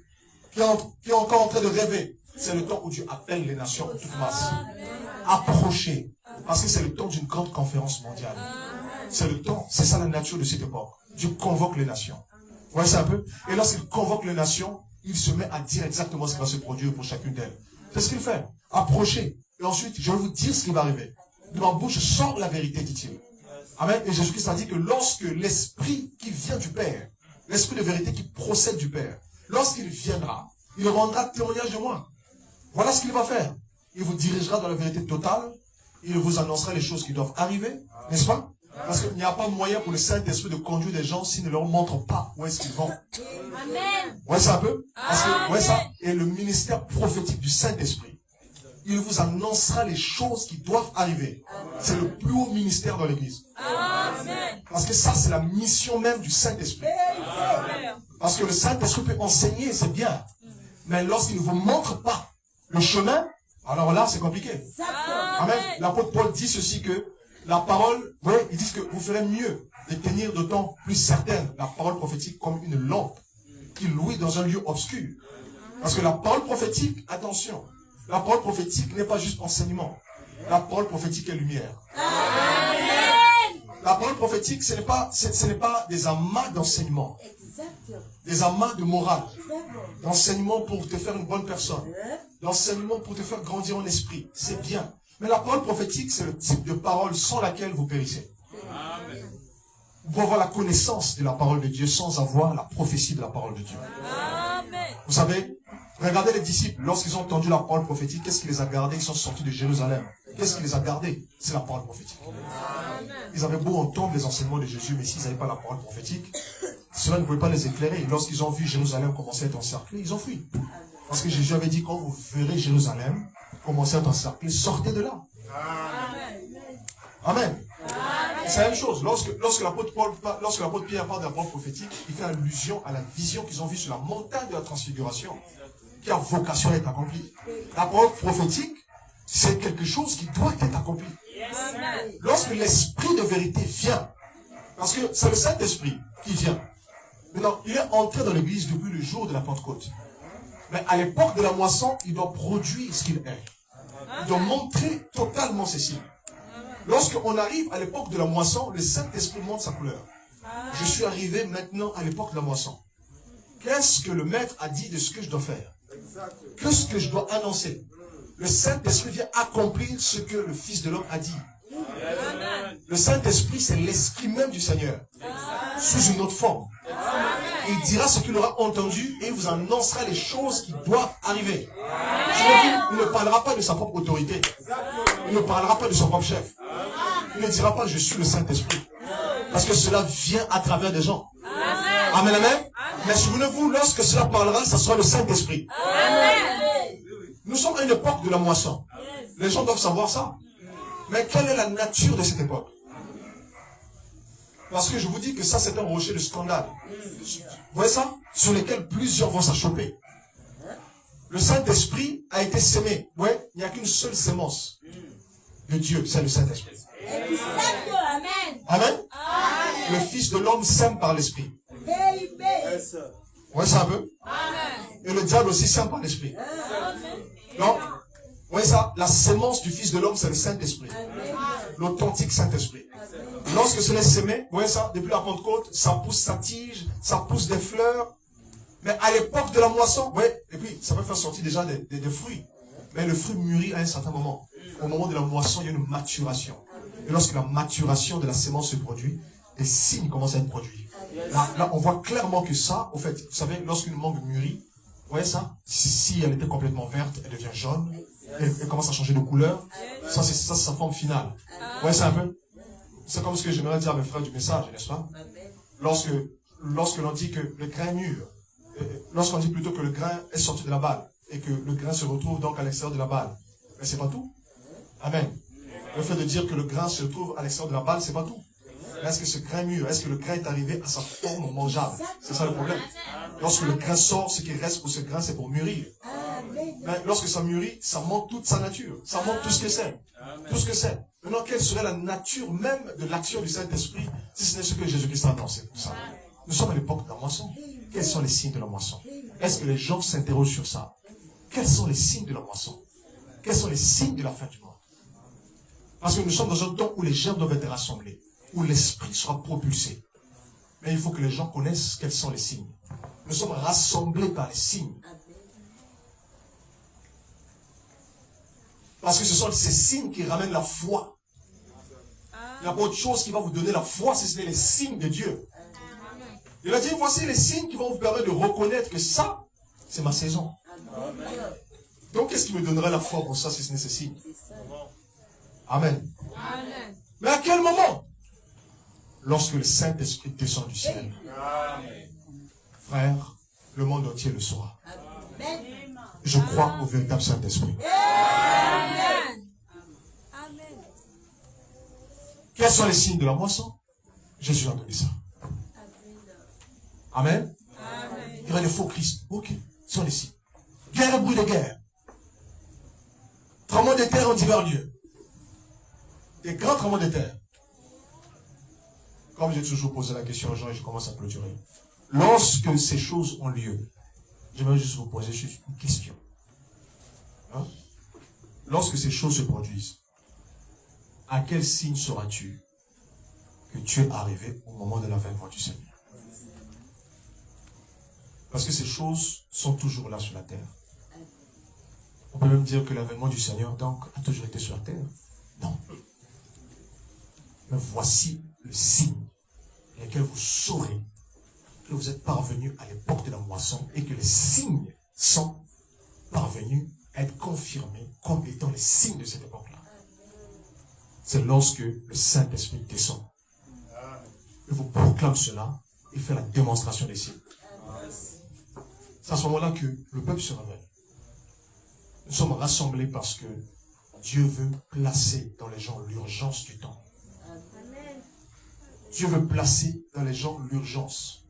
Speaker 1: qui est encore en train de rêver. C'est le temps où Dieu appelle les nations en toute masse. Approchez. Parce que c'est le temps d'une grande conférence mondiale. C'est le temps, c'est ça la nature de cette époque. Dieu convoque les nations. Vous voyez ça un peu? Et lorsqu'il convoque les nations, il se met à dire exactement ce qui va se produire pour chacune d'elles. C'est ce qu'il fait. Approchez. Et ensuite, je vais vous dire ce qui va arriver. De ma bouche sort la vérité, dit-il. Amen. Et Jésus-Christ a dit que lorsque l'esprit qui vient du Père, l'esprit de vérité qui procède du Père, lorsqu'il viendra, il rendra témoignage de moi. Voilà ce qu'il va faire. Il vous dirigera dans la vérité totale. Il vous annoncera les choses qui doivent arriver. N'est-ce pas? Parce qu'il n'y a pas moyen pour le Saint-Esprit de conduire des gens s'il ne leur montre pas où est-ce qu'ils vont. Amen. Ouais, ça un peu? Parce que, ouais, ça est le ministère prophétique du Saint-Esprit. Il vous annoncera les choses qui doivent arriver. C'est le plus haut ministère dans l'Église. Parce que ça, c'est la mission même du Saint-Esprit. Parce que le Saint-Esprit peut enseigner, c'est bien. Mais lorsqu'il ne vous montre pas le chemin, alors là, c'est compliqué. Amen. L'apôtre Paul dit ceci que la parole, oui, ils disent que vous ferez mieux de tenir d'autant plus certaine la parole prophétique comme une lampe qui louit dans un lieu obscur. Parce que la parole prophétique, attention, la parole prophétique n'est pas juste enseignement. La parole prophétique est lumière. Amen. La parole prophétique, ce n'est pas des amas d'enseignement, des amas de morale, d'enseignement pour te faire une bonne personne, d'enseignement pour te faire grandir en esprit. C'est bien. Mais la parole prophétique, c'est le type de parole sans laquelle vous périssez. Amen. Vous pouvez avoir la connaissance de la parole de Dieu sans avoir la prophétie de la parole de Dieu. Amen. Vous savez, regardez les disciples, lorsqu'ils ont entendu la parole prophétique, qu'est-ce qui les a gardés? Ils sont sortis de Jérusalem. Qu'est-ce qui les a gardés? C'est la parole prophétique. Amen. Ils avaient beau entendre les enseignements de Jésus, mais s'ils n'avaient pas la parole prophétique, cela ne pouvait pas les éclairer. Lorsqu'ils ont vu Jérusalem commencer à être encerclé, ils ont fui. Parce que Jésus avait dit, quand vous verrez Jérusalem commencer à être encerclé, sortez de là. Amen. C'est la même chose. Lorsque l'apôtre Pierre parle de la parole prophétique, il fait allusion à la vision qu'ils ont vue sur la montagne de la transfiguration, qui a vocation à être accomplie. La parole prophétique, c'est quelque chose qui doit être accompli. Lorsque l'esprit de vérité vient, parce que c'est le Saint-Esprit qui vient. Maintenant, il est entré dans l'église depuis le jour de la Pentecôte. Mais à l'époque de la moisson, il doit produire ce qu'il est. Il doit montrer totalement ses signes. Lorsqu'on arrive à l'époque de la moisson, le Saint-Esprit montre sa couleur. Je suis arrivé maintenant à l'époque de la moisson. Qu'est-ce que le maître a dit de ce que je dois faire? Qu'est-ce que je dois annoncer? Le Saint-Esprit vient accomplir ce que le Fils de l'homme a dit. Le Saint-Esprit, c'est l'Esprit même du Seigneur, sous une autre forme. Il dira ce qu'il aura entendu et il vous annoncera les choses qui doivent arriver. Il ne parlera pas de sa propre autorité. Il ne parlera pas de son propre chef. Il ne dira pas je suis le Saint-Esprit. Parce que cela vient à travers des gens. Amen, amen. Mais souvenez-vous, lorsque cela parlera, ça sera le Saint-Esprit. Nous sommes à une époque de la moisson. Les gens doivent savoir ça. Mais quelle est la nature de cette époque? Parce que je vous dis que ça, c'est un rocher de scandale. Vous voyez ça? Sur lesquels plusieurs vont s'achoper. Le Saint-Esprit a été sémé. Ouais, il n'y a qu'une seule sémence de Dieu, c'est le Saint-Esprit. Amen. Le Fils de l'homme sème par l'Esprit. Ouais, ça un peu. Et le diable aussi sème par l'Esprit. Donc, ouais, ça, la sémence du Fils de l'homme, c'est le Saint-Esprit. L'authentique Saint-Esprit. Lorsque cela est sémé, vous voyez ça, depuis la Pentecôte, ça pousse sa tige, ça pousse des fleurs. Mais à l'époque de la moisson, ouais, et puis ça peut faire sortir déjà des fruits. Mais le fruit mûrit à un certain moment. Au moment de la moisson, il y a une maturation. Et lorsque la maturation de la sémence se produit, les signes commencent à être produits. Là, on voit clairement que ça, au fait, vous savez, lorsqu'une mangue mûrit, vous voyez ça, si elle était complètement verte, elle devient jaune, elle commence à changer de couleur. Ça, c'est sa forme finale. Vous voyez ça un peu? C'est comme ce que j'aimerais dire à mes frères du message, n'est-ce pas? Lorsque l'on dit que le grain mûr, lorsqu'on dit plutôt que le grain est sorti de la balle, et que le grain se retrouve donc à l'extérieur de la balle, mais c'est pas tout. Amen. Le fait de dire que le grain se trouve à l'extérieur de la balle, c'est pas tout. Est-ce que ce grain mûr, est-ce que le grain est arrivé à sa forme mangeable? C'est ça le problème. Lorsque le grain sort, ce qui reste pour ce grain, c'est pour mûrir. Mais lorsque ça mûrit, ça montre toute sa nature. Ça montre tout ce que c'est. Tout ce que c'est. Maintenant, quelle serait la nature même de l'action du Saint-Esprit si ce n'est ce que Jésus-Christ a annoncé pour ça? Nous sommes à l'époque de la moisson. Quels sont les signes de la moisson? Est-ce que les gens s'interrogent sur ça? Quels sont les signes de la moisson? Quels sont les signes de la fin du monde? Parce que nous sommes dans un temps où les germes doivent être rassemblés, où l'esprit sera propulsé. Mais il faut que les gens connaissent quels sont les signes. Nous sommes rassemblés par les signes. Parce que ce sont ces signes qui ramènent la foi. Il n'y a pas autre chose qui va vous donner la foi si ce n'est les signes de Dieu. Il a dit, voici les signes qui vont vous permettre de reconnaître que ça, c'est ma saison. Donc, qu'est-ce qui me donnerait la foi pour ça si ce n'est ces signes? Amen. Mais à quel moment? Lorsque le Saint-Esprit descend du ciel. Frère, le monde entier le saura. Je crois au véritable Saint-Esprit. Quels sont les signes de la moisson? Jésus a donné ça. Amen. Il y aura des faux Christ. Ok, ce sont les signes. Guerre et bruit de guerre. Tremblements de terre en divers lieux. Des grands tremblements de terre. Comme j'ai toujours posé la question aux gens et je commence à clôturer. Lorsque ces choses ont lieu, j'aimerais juste vous poser juste une question. Hein? Lorsque ces choses se produisent, à quel signe sauras-tu que tu es arrivé au moment de l'avènement du Seigneur? Parce que ces choses sont toujours là sur la terre. On peut même dire que l'avènement du Seigneur, donc, a toujours été sur la terre. Non. Mais voici le signe dans lequel vous saurez que vous êtes parvenus à l'époque de la moisson et que les signes sont parvenus à être confirmés comme étant les signes de cette époque-là. C'est lorsque le Saint-Esprit descend. Il vous proclame cela et fait la démonstration des signes. C'est à ce moment-là que le peuple se réveille. Nous sommes rassemblés parce que Dieu veut placer dans les gens l'urgence du temps. Dieu veut placer dans les gens l'urgence.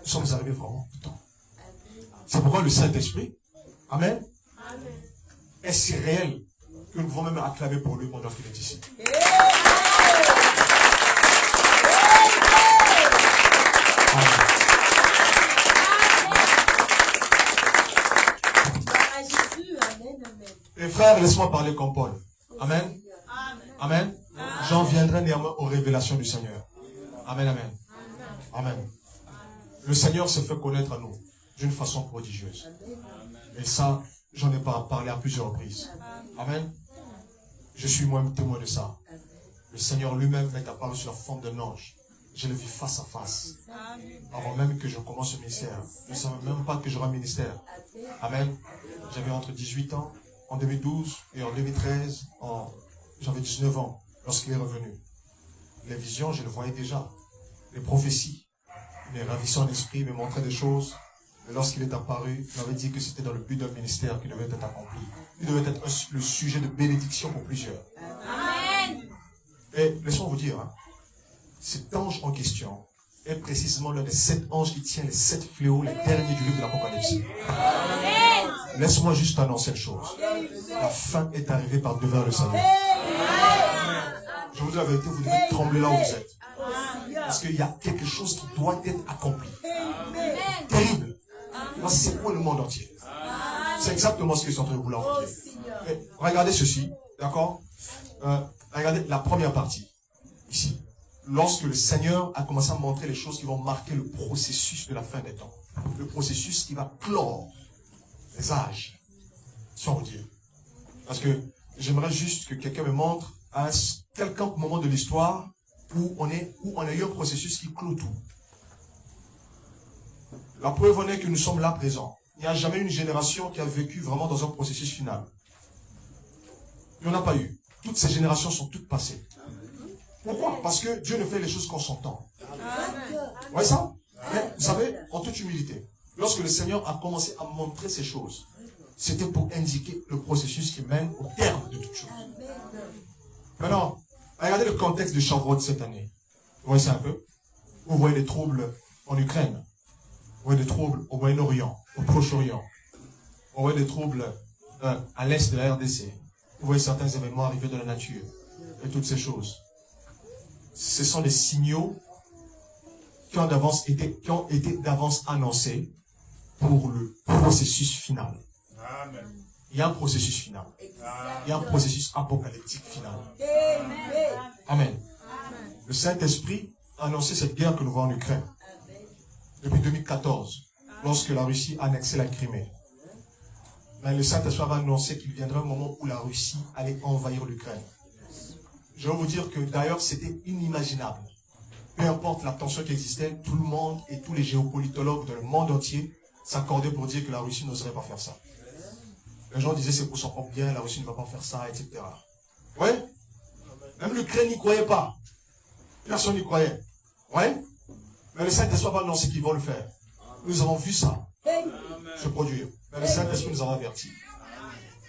Speaker 1: Nous sommes arrivés vraiment au temps. C'est pourquoi le Saint-Esprit, Amen, est si réel que nous pouvons même acclamer pour lui pendant qu'il est ici. Amen. Et frères, laisse-moi parler comme Paul. Amen. Amen. J'en viendrai néanmoins aux révélations du Seigneur. Amen, amen. Amen. Le Seigneur s'est fait connaître à nous d'une façon prodigieuse. Et ça, j'en ai parlé à plusieurs reprises. Amen. Je suis moi-même témoin de ça. Le Seigneur lui-même m'est apparu sous la forme d'un ange. Je le vis face à face. Avant même que je commence ce ministère. Je ne savais même pas que j'aurais un ministère. Amen. J'avais entre 18 ans en 2012 et en 2013, j'avais 19 ans lorsqu'il est revenu. Les visions, je le voyais déjà. Les prophéties, mes ravissants d'esprit me montraient des choses. Et lorsqu'il est apparu, il m'avait dit que c'était dans le but d'un ministère qui devait être accompli. Il devait être le sujet de bénédiction pour plusieurs. Amen. Et laissez-moi vous dire, hein, cet ange en question est précisément l'un des 7 anges qui tient les 7 fléaux, les derniers du livre de l'Apocalypse. Laisse-moi juste annoncer une chose. La fin est arrivée par devers le Seigneur. Je vous dis la vérité, vous devez trembler là où vous êtes. Parce qu'il y a quelque chose qui doit être accompli. Terrible. Il va secouer le monde entier. C'est exactement ce qu'ils sont en train de vouloir vous dire. Regardez ceci, d'accord? Regardez la première partie, ici. Lorsque le Seigneur a commencé à montrer les choses qui vont marquer le processus de la fin des temps. Le processus qui va clore les âges, sans vous dire. Parce que j'aimerais juste que quelqu'un me montre à quelconque moment de l'histoire où on a eu un processus qui clôt tout. La preuve en est que nous sommes là présents. Il n'y a jamais une génération qui a vécu vraiment dans un processus final. Il n'y en a pas eu. Toutes ces générations sont toutes passées. Pourquoi? Parce que Dieu ne fait les choses qu'en son temps. Vous voyez ça? Mais vous savez, en toute humilité, lorsque le Seigneur a commencé à montrer ces choses, c'était pour indiquer le processus qui mène au terme de toutes choses. Maintenant, regardez le contexte de Shavuot cette année. Vous voyez ça un peu? Vous voyez les troubles en Ukraine. Vous voyez des troubles au Moyen-Orient, au Proche-Orient. Vous On voit des troubles à l'est de la RDC. Vous voyez certains événements arriver de la nature et toutes ces choses. Ce sont des signaux qui ont été d'avance annoncés pour le processus final.
Speaker 2: Amen.
Speaker 1: Il y a un processus final. Il y a un processus apocalyptique final. Amen. Le Saint-Esprit a annoncé cette guerre que nous voyons en Ukraine depuis 2014, lorsque la Russie a annexé la Crimée. Mais le Saint-Esprit a annoncé qu'il viendrait un moment où la Russie allait envahir l'Ukraine. Je vais vous dire que d'ailleurs c'était inimaginable. Peu importe la tension qui existait, tout le monde et tous les géopolitologues dans le monde entier s'accordaient pour dire que la Russie n'oserait pas faire ça. Les gens disaient c'est pour son propre bien, la Russie ne va pas faire ça, etc. Oui. Même l'Ukraine n'y croyait pas. Personne n'y croyait. Oui. Mais le Saint-Esprit va annoncer qu'ils vont le faire. Nous avons vu ça se produire. Mais le Saint-Esprit nous a avertis.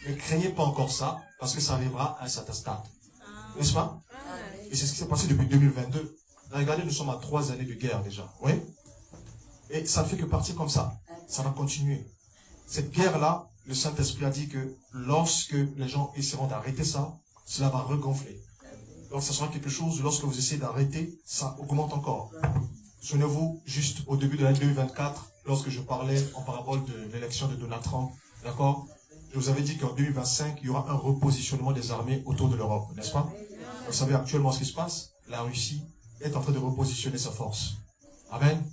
Speaker 1: Ne craignez pas encore ça, parce que ça arrivera à un certain stade. N'est-ce pas? Et c'est ce qui s'est passé depuis 2022. Regardez, nous sommes à 3 années de guerre déjà. Oui. Et ça ne fait que partir comme ça. Ça va continuer. Cette guerre-là, le Saint-Esprit a dit que lorsque les gens essaieront d'arrêter ça, cela va regonfler. Donc ça sera quelque chose, lorsque vous essayez d'arrêter, ça augmente encore. Souvenez-vous, juste au début de l'année 2024, lorsque je parlais en parabole de l'élection de Donald Trump, d'accord? Je vous avais dit qu'en 2025, il y aura un repositionnement des armées autour de l'Europe, n'est-ce pas? Vous savez actuellement ce qui se passe? La Russie est en train de repositionner sa force. Amen.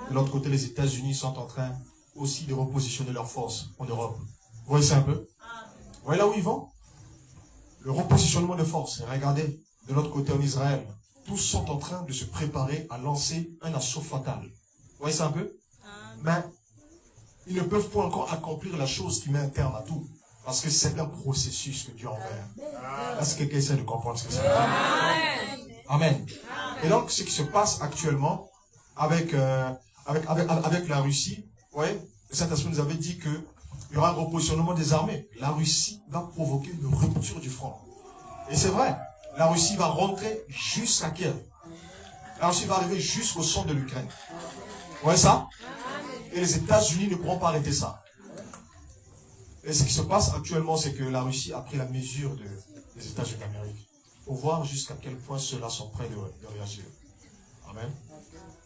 Speaker 1: De l'autre côté, les États-Unis sont en train aussi de repositionner leur force en Europe. Vous voyez ça un peu? Vous voyez là où ils vont? Le repositionnement de force. Regardez, de l'autre côté en Israël, tous sont en train de se préparer à lancer un assaut fatal. Vous voyez ça un peu? Mais ils ne peuvent pas encore accomplir la chose qui met un terme à tout. Parce que c'est un processus que Dieu envers. Est-ce que quelqu'un essaie de comprendre ce que c'est? Amen. Et donc, ce qui se passe actuellement avec la Russie, ouais, le Saint-Esprit nous avait dit qu'il y aura un repositionnement des armées. La Russie va provoquer une rupture du front. Et c'est vrai, la Russie va rentrer jusqu'à Kiev. La Russie va arriver jusqu'au centre de l'Ukraine. Vous voyez ça? Et les États-Unis ne pourront pas arrêter ça. Et ce qui se passe actuellement, c'est que la Russie a pris la mesure des États-Unis d'Amérique pour voir jusqu'à quel point ceux-là sont prêts de réagir. Amen.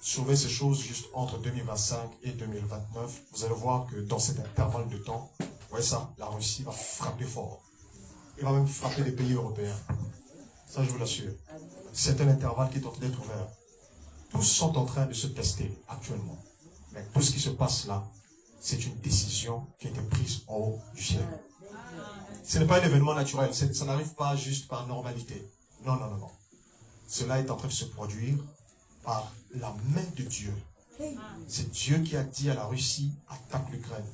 Speaker 1: Surveillez ces choses juste entre 2025 et 2029. Vous allez voir que dans cet intervalle de temps, vous voyez ça, la Russie va frapper fort. Il va même frapper les pays européens. Ça, je vous l'assure. C'est un intervalle qui est en train d'être ouvert. Tous sont en train de se tester actuellement. Mais tout ce qui se passe là, c'est une décision qui a été prise en haut du ciel. Ce n'est pas un événement naturel. Ça n'arrive pas juste par normalité. Non, non, non, non. Cela est en train de se produire par la main de Dieu. C'est Dieu qui a dit à la Russie, attaque l'Ukraine.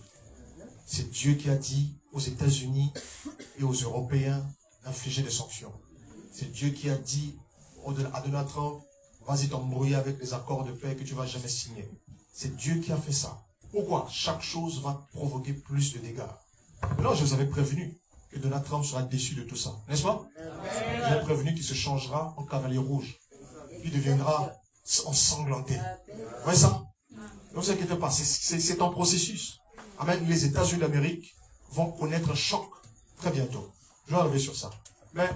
Speaker 1: C'est Dieu qui a dit aux États-Unis et aux Européens, infliger des sanctions. C'est Dieu qui a dit à Donald Trump, vas-y t'embrouiller avec les accords de paix que tu ne vas jamais signer. C'est Dieu qui a fait ça. Pourquoi? Chaque chose va provoquer plus de dégâts. Alors je vous avais prévenu que Donald Trump sera déçu de tout ça. N'est-ce pas? Je vous avais prévenu qu'il se changera en cavalier rouge. Il deviendra ensanglanté. Vous voyez ça? Ne vous inquiétez pas, c'est un processus. Amen. Les États-Unis d'Amérique vont connaître un choc très bientôt. Je vais arriver sur ça. Mais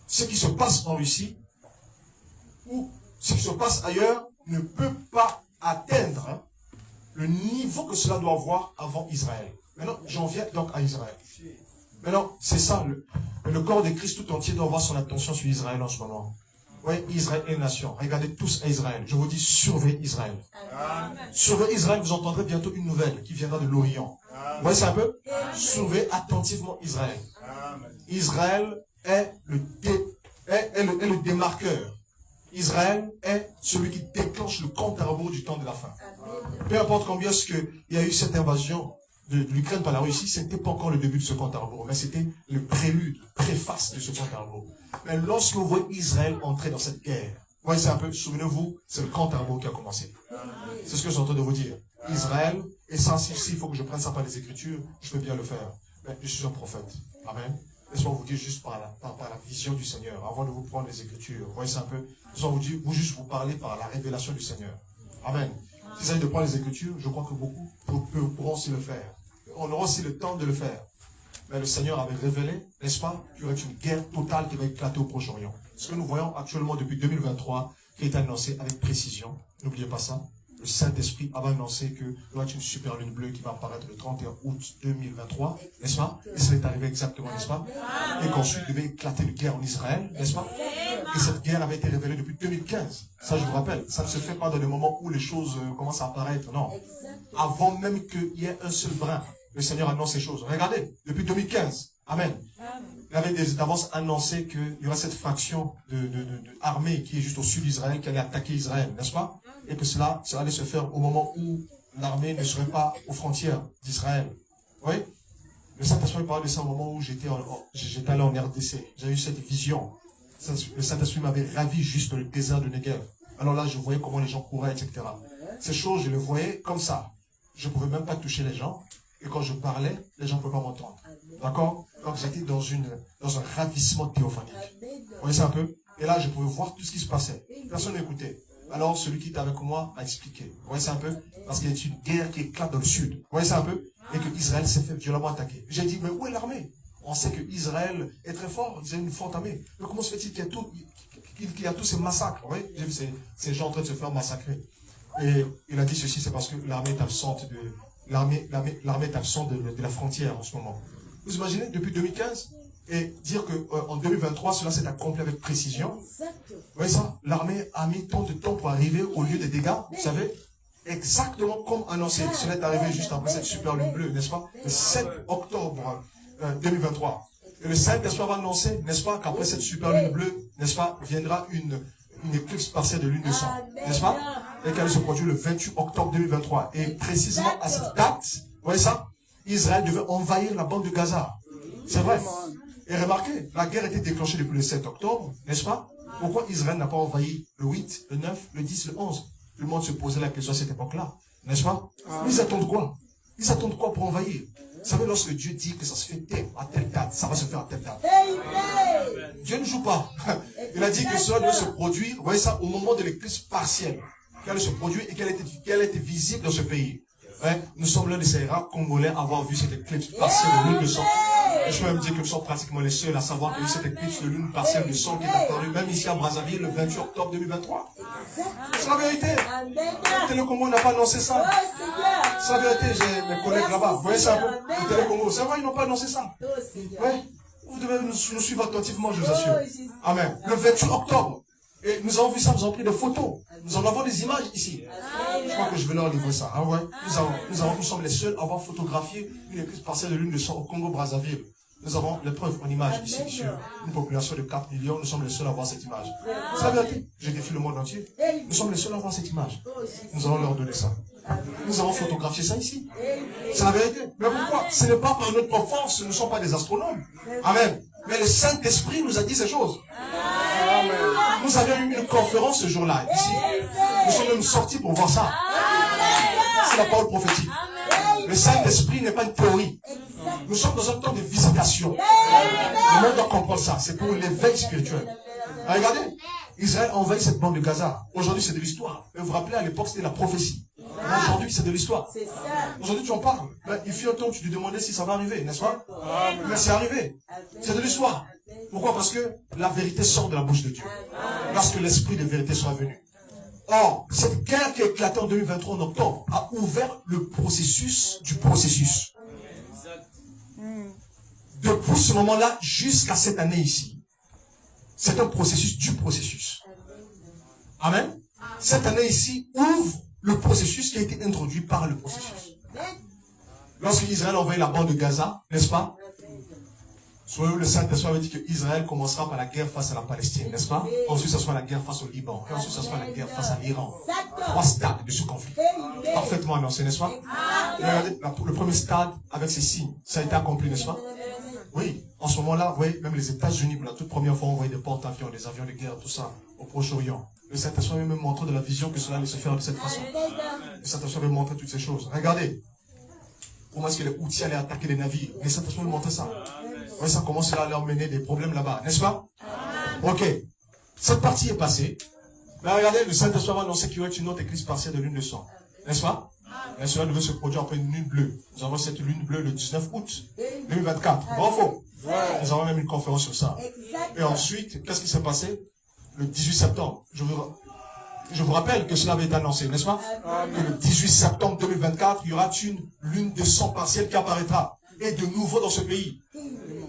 Speaker 1: ce qui se passe en Russie, ou ce qui se passe ailleurs, ne peut pas atteindre le niveau que cela doit avoir avant Israël. Maintenant, j'en viens donc à Israël. Maintenant, c'est ça, le corps de Christ tout entier doit avoir son attention sur Israël en ce moment. Oui, Israël est une nation. Regardez tous à Israël. Je vous dis, surveillez Israël. Surveillez Israël, vous entendrez bientôt une nouvelle qui viendra de l'Orient. Vous voyez ça un peu? Surveillez attentivement Israël. Israël est le démarqueur. Israël est celui qui déclenche le compte à rebours du temps de la fin. Peu importe combien est-ce qu'il y a eu cette invasion de l'Ukraine par la Russie, ce n'était pas encore le début de ce compte à rebours, mais c'était le prélude, le préface de ce compte à rebours. Mais lorsque vous voyez Israël entrer dans cette guerre, vous voyez, c'est un peu, souvenez-vous, c'est le compte à rebours qui a commencé. C'est ce que je suis en train de vous dire. Israël, et ça, s'il faut que je prenne ça par les Écritures, je peux bien le faire. Mais je suis un prophète. Amen. Laissez-moi vous dire juste par la vision du Seigneur, avant de vous prendre les Écritures. Vous voyez, c'est un peu, laissez-moi vous dire, vous parler par la révélation du Seigneur. Amen. Si vous essayez de prendre les Écritures, je crois que beaucoup pourront aussi le faire. on aura aussi le temps de le faire. Mais le Seigneur avait révélé, n'est-ce pas, qu'il y aurait une guerre totale qui va éclater au Proche-Orient. Ce que nous voyons actuellement depuis 2023, qui est annoncé avec précision, n'oubliez pas ça. Le Saint-Esprit avait annoncé qu'il y aurait une super lune bleue qui va apparaître le 31 août 2023, n'est-ce pas? Et ça est arrivé exactement, n'est-ce pas? Et qu'ensuite il devait éclater une guerre en Israël, n'est-ce pas? Et cette guerre avait été révélée depuis 2015. Ça, je vous rappelle. Ça ne se fait pas dans le moment où les choses commencent à apparaître, non. Avant même qu'il y ait un seul brin, le Seigneur annonce ces choses. Regardez, depuis 2015. Amen. Il avait d'avance annoncé qu'il y aurait cette faction armée qui est juste au sud d'Israël, qui allait attaquer Israël, n'est-ce pas? Et que ça allait se faire au moment où l'armée ne serait pas aux frontières d'Israël. Oui? Le Saint-Esprit parle de ça au moment où j'étais allé en RDC. J'ai eu cette vision. Le Saint-Esprit m'avait ravi juste dans le désert de Negev. Alors là, je voyais comment les gens couraient, etc. Ces choses, je les voyais comme ça. Je ne pouvais même pas toucher les gens. Et quand je parlais, les gens ne pouvaient pas m'entendre. D'accord? Donc j'étais dans un ravissement théophanique. Vous voyez ça un peu? Et là, je pouvais voir tout ce qui se passait. Personne n'écoutait. Alors celui qui était avec moi m'a expliqué. Vous voyez ça un peu? Parce qu'il y a une guerre qui éclate dans le sud. Vous voyez ça un peu? Et que Israël s'est fait violemment attaquer. J'ai dit, mais où est l'armée? On sait que Israël est très fort. Ils ont une forte armée. Mais comment se fait-il qu'il y a tous ces massacres? Vous voyez? J'ai vu ces gens en train de se faire massacrer. Et il a dit ceci, c'est parce que l'armée est absente l'armée est absente de la frontière en ce moment. Vous imaginez, depuis 2015, et dire qu'en 2023, cela s'est accompli avec précision. Vous voyez ça? L'armée a mis tant de temps pour arriver au lieu des dégâts, vous savez? Exactement comme annoncé. Cela est arrivé juste après cette super lune bleue, n'est-ce pas? Le 7 octobre 2023. Et le Saint-Esprit va annoncer, n'est-ce pas, qu'après cette super lune bleue, n'est-ce pas, viendra une éclipse partielle de lune de sang, n'est-ce pas? Et qu'elle se produit le 28 octobre 2023. Et précisément à cette date, vous voyez ça? Israël devait envahir la bande de Gaza. C'est vrai. Et remarquez, la guerre était déclenchée depuis le 7 octobre, n'est-ce pas? Pourquoi Israël n'a pas envahi le 8, le 9, le 10, le 11? Tout le monde se posait la question à cette époque-là, n'est-ce pas? Ils attendent quoi? Ils attendent quoi pour envahir? Vous savez, lorsque Dieu dit que ça se fait à telle date, ça va se faire à telle date. Dieu ne joue pas. Il a dit que cela doit se produire, vous voyez ça, au moment de l'éclipse partielle. Qu'elle se produit et qu'elle était visible dans ce pays. Ouais, nous sommes l'un des Sahara congolais à avoir vu cette éclipse partielle de lune de sang. Et je peux même dire que nous sommes pratiquement les seuls à savoir qu'il y a eu cette éclipse de lune partielle de sang qui est apparue même ici à Brazzaville le 28 octobre 2023. C'est la vérité. Le Congo n'a pas annoncé ça. C'est la vérité, j'ai mes collègues là-bas. Vous voyez ça un peu? Le Télé-Congo, c'est vrai, ils n'ont pas annoncé ça. Ouais. Vous devez nous suivre attentivement, je vous assure. Amen. Le 28 octobre. Et nous avons vu ça, nous avons pris des photos. Nous en avons des images ici. Je crois que je vais leur livrer ça. Ah ouais. Nous sommes les seuls à avoir photographié une éclipse partielle de lune de sang au Congo-Brazzaville. Nous avons les preuves en image ici sur une population de 4 millions. Nous sommes les seuls à avoir cette image. C'est la vérité. Je défie le monde entier. Nous sommes les seuls à avoir cette image. Nous allons leur donner ça. Nous avons photographié ça ici. C'est la vérité. Mais pourquoi? Ce n'est pas par notre force, nous ne sommes pas des astronomes. Amen. Mais le Saint-Esprit nous a dit ces choses. Nous avions eu une conférence ce jour-là, ici. Nous sommes même sortis pour voir ça. C'est la parole prophétique. Le Saint-Esprit n'est pas une théorie. Nous sommes dans un temps de visitation. Le monde doit comprendre ça. C'est pour l'éveil spirituel. Regardez, Israël a envahi cette bande de Gaza. Aujourd'hui, c'est de l'histoire. Vous vous rappelez, à l'époque, c'était la prophétie. Aujourd'hui, c'est de l'histoire. Aujourd'hui, tu en parles. Il fut un temps où tu te demandais si ça va arriver, n'est-ce pas? Mais c'est arrivé. C'est de l'histoire. Pourquoi? Parce que la vérité sort de la bouche de Dieu. Lorsque l'esprit de vérité sera venu. Or, cette guerre qui a éclaté en 2023 en octobre a ouvert le processus du processus. Depuis ce moment-là jusqu'à cette année ici. C'est un processus du processus. Amen. Cette année ici ouvre le processus qui a été introduit par le processus. Lorsque Israël a envahi la bande de Gaza, n'est-ce pas? Le Saint-Esprit avait dit que Israël commencera par la guerre face à la Palestine, n'est-ce pas? Ensuite, ça sera la guerre face au Liban. Et ensuite, ça sera la guerre face à l'Iran. 3 stades de ce conflit. Parfaitement annoncé, n'est-ce pas? Et regardez, le premier stade avec ces signes, ça a été accompli, n'est-ce pas? Oui. En ce moment-là, vous voyez, même les États-Unis, pour la toute première fois, ont envoyé des porte-avions, des avions de guerre, tout ça, au Proche-Orient. Le Saint-Esprit avait même montré de la vision que cela allait se faire de cette façon. Le Saint-Esprit avait montré toutes ces choses. Regardez. Comment est-ce que les Houthis allaient attaquer les navires? Le Saint-Esprit avait montré ça. Oui, ça commence à leur mener des problèmes là-bas, n'est-ce pas? Ok. Cette partie est passée. Mais regardez, le Saint-Esprit a annoncé qu'il y aurait une autre église partielle de lune de sang. N'est-ce pas? Mais cela devait se produire après une lune bleue. Nous avons cette lune bleue le 19 août 2024. Bravo. Nous avons même une conférence sur ça. Et ensuite, qu'est-ce qui s'est passé? Le 18 septembre. Je vous rappelle que cela avait été annoncé, n'est-ce pas? Que le 18 septembre 2024, il y aura une lune de sang partielle qui apparaîtra. Et de nouveau dans ce pays.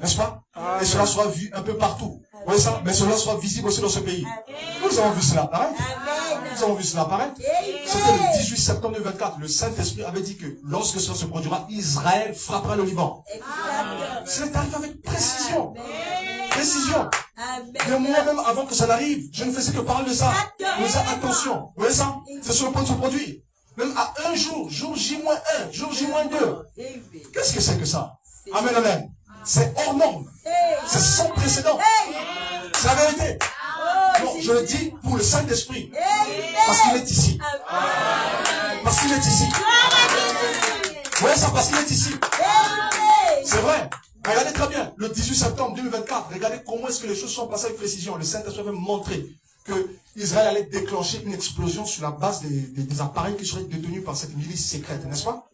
Speaker 1: N'est-ce pas? Et cela sera vu un peu partout. Vous voyez ça? Mais cela sera visible aussi dans ce pays. Nous avons vu cela apparaître. Nous avons vu cela apparaître. C'était le 18 septembre 2024. Le Saint-Esprit avait dit que lorsque cela se produira, Israël frappera le Liban. Cela est arrivé avec précision. Précision. Mais moi-même, avant que ça n'arrive, je ne faisais que parler de ça. Mais attention. Vous voyez ça? C'est sur le point de se produire. Même à un jour, jour J-1, jour J-2. Qu'est-ce que c'est que ça? Amen, amen. C'est hors norme. C'est sans précédent. C'est la vérité. Non, je le dis pour le Saint-Esprit. Parce qu'il est ici. Parce qu'il est ici. Vous voyez ça? Parce qu'il est ici. C'est vrai. Regardez très bien. Le 18 septembre 2024, regardez comment est-ce que les choses sont passées avec précision. Le Saint-Esprit avait montré que Israël allait déclencher une explosion sur la base des appareils qui seraient détenus par cette milice secrète, n'est-ce pas?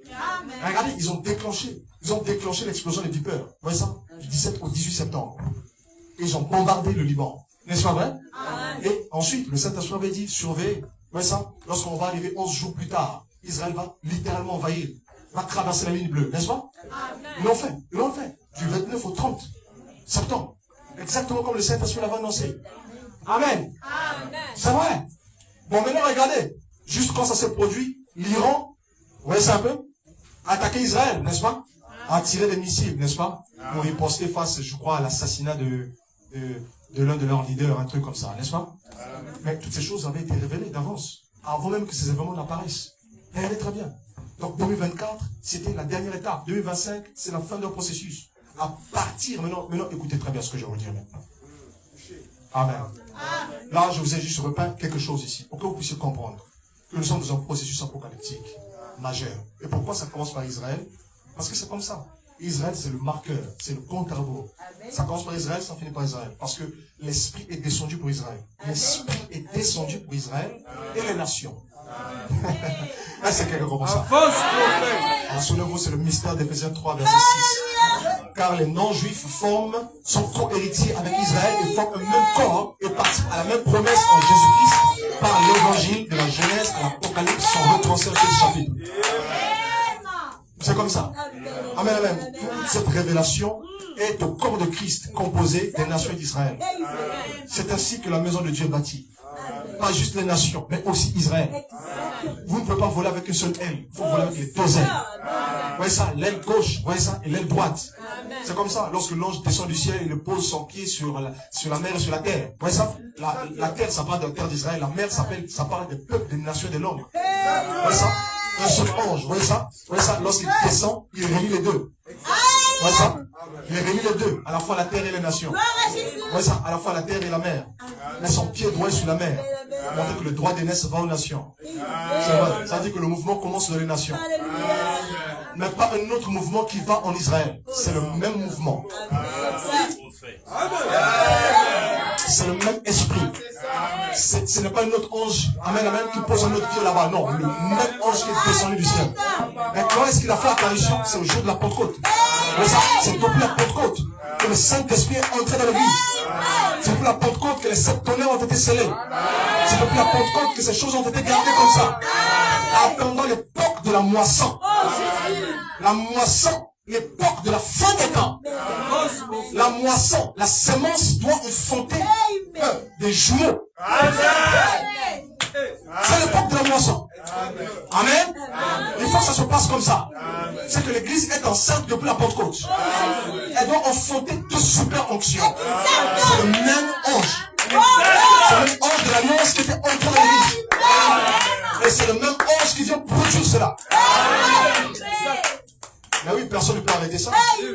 Speaker 1: Regardez, ils ont déclenché l'explosion des vipères. Vous voyez ça? Du 17 au 18 septembre. Et ils ont bombardé le Liban. N'est-ce pas vrai? Et ensuite, le Saint-Esprit avait dit, surveillez. Vous voyez ça? Lorsqu'on va arriver 11 jours plus tard, Israël va littéralement envahir, va traverser la ligne bleue, n'est-ce pas? Ils l'ont fait. Ils l'ont fait. Du 29 au 30 septembre. Exactement comme le Saint-Esprit l'avait annoncé. Amen. C'est vrai. Bon, maintenant, regardez. Juste quand ça s'est produit, l'Iran, vous voyez ça un peu? A attaqué Israël, n'est-ce pas? A tiré des missiles, n'est-ce pas? Pour riposter face, je crois, à l'assassinat de l'un de leurs leaders, un truc comme ça, n'est-ce pas? Mais toutes ces choses avaient été révélées d'avance, avant même que ces événements n'apparaissent. Regardez très bien. Donc 2024, c'était la dernière étape. 2025, c'est la fin d'un processus. À partir, maintenant, écoutez très bien ce que je vais vous dire maintenant. Amen. Là, je vous ai juste repeint quelque chose ici, pour que vous puissiez comprendre que nous sommes dans un processus apocalyptique majeur. Et pourquoi ça commence par Israël? Parce que c'est comme ça. Israël, c'est le marqueur, c'est le compte à rebours. Ça commence par Israël, ça finit par Israël. Parce que l'Esprit est descendu pour Israël. L'Esprit est descendu pour Israël et les nations. Là, c'est quelqu'un comme ça. Souvenez-vous, c'est le mystère d'Éphésiens 3, verset 6. Car les non-juifs sont co-héritiers avec Israël et forment un même corps et participent à la même promesse en Jésus-Christ par l'évangile de la Genèse à l'Apocalypse sont retranscrits sur ce chapitre. C'est comme ça. Amen, amen. Toute cette révélation est au corps de Christ composé des nations d'Israël. C'est ainsi que la maison de Dieu est bâtie. Pas juste les nations, mais aussi Israël. Vous ne pouvez pas voler avec une seule aile. Il faut voler avec les deux ailes. Vous voyez ça, l'aile gauche, vous voyez ça, et l'aile droite. C'est comme ça, lorsque l'ange descend du ciel, il pose son pied sur la mer et sur la terre. Vous voyez ça, la terre, ça parle de la terre d'Israël. La mer, ça parle des peuples, des nations de l'homme. Vous voyez ça, un seul ange, vous voyez ça, lorsqu'il descend, il réunit les deux. Vous voyez ça, il réunit les deux, à la fois la terre et les nations. Vous voyez ça, à la fois la terre et la mer. Mais son pied droit est sur la mer. Montrer que le droit d'aînesse va aux nations. C'est vrai, ça veut dire que le mouvement commence dans les nations. Mais pas un autre mouvement qui va en Israël. C'est le même mouvement. C'est le même esprit. Ce n'est pas un autre ange, amen, amen, qui pose un autre pied là-bas. Non, le même ange qui est descendu du ciel. Mais quand est-ce qu'il a fait l'apparition? C'est au jour de la Pentecôte. C'est depuis la Pentecôte que le Saint-Esprit est entré dans l'église. C'est depuis la Pentecôte que les 7 tonnerres ont été scellés. C'est depuis la Pentecôte que ces choses ont été gardées comme ça. Attendant l'époque de la moisson. La moisson, l'époque de la fin des temps. La moisson, la semence doit enfanter des jumeaux. C'est l'époque de la moisson. Amen. Il faut que ça se passe comme ça. C'est que l'église est enceinte depuis la Pentecôte. Elle doit enfanter deux super onctions. C'est le même ange. C'est le même ange de l'alliance qui était entré dans l'église. Et c'est le même ange qui vient produire cela. Mais oui, personne ne peut arrêter ça.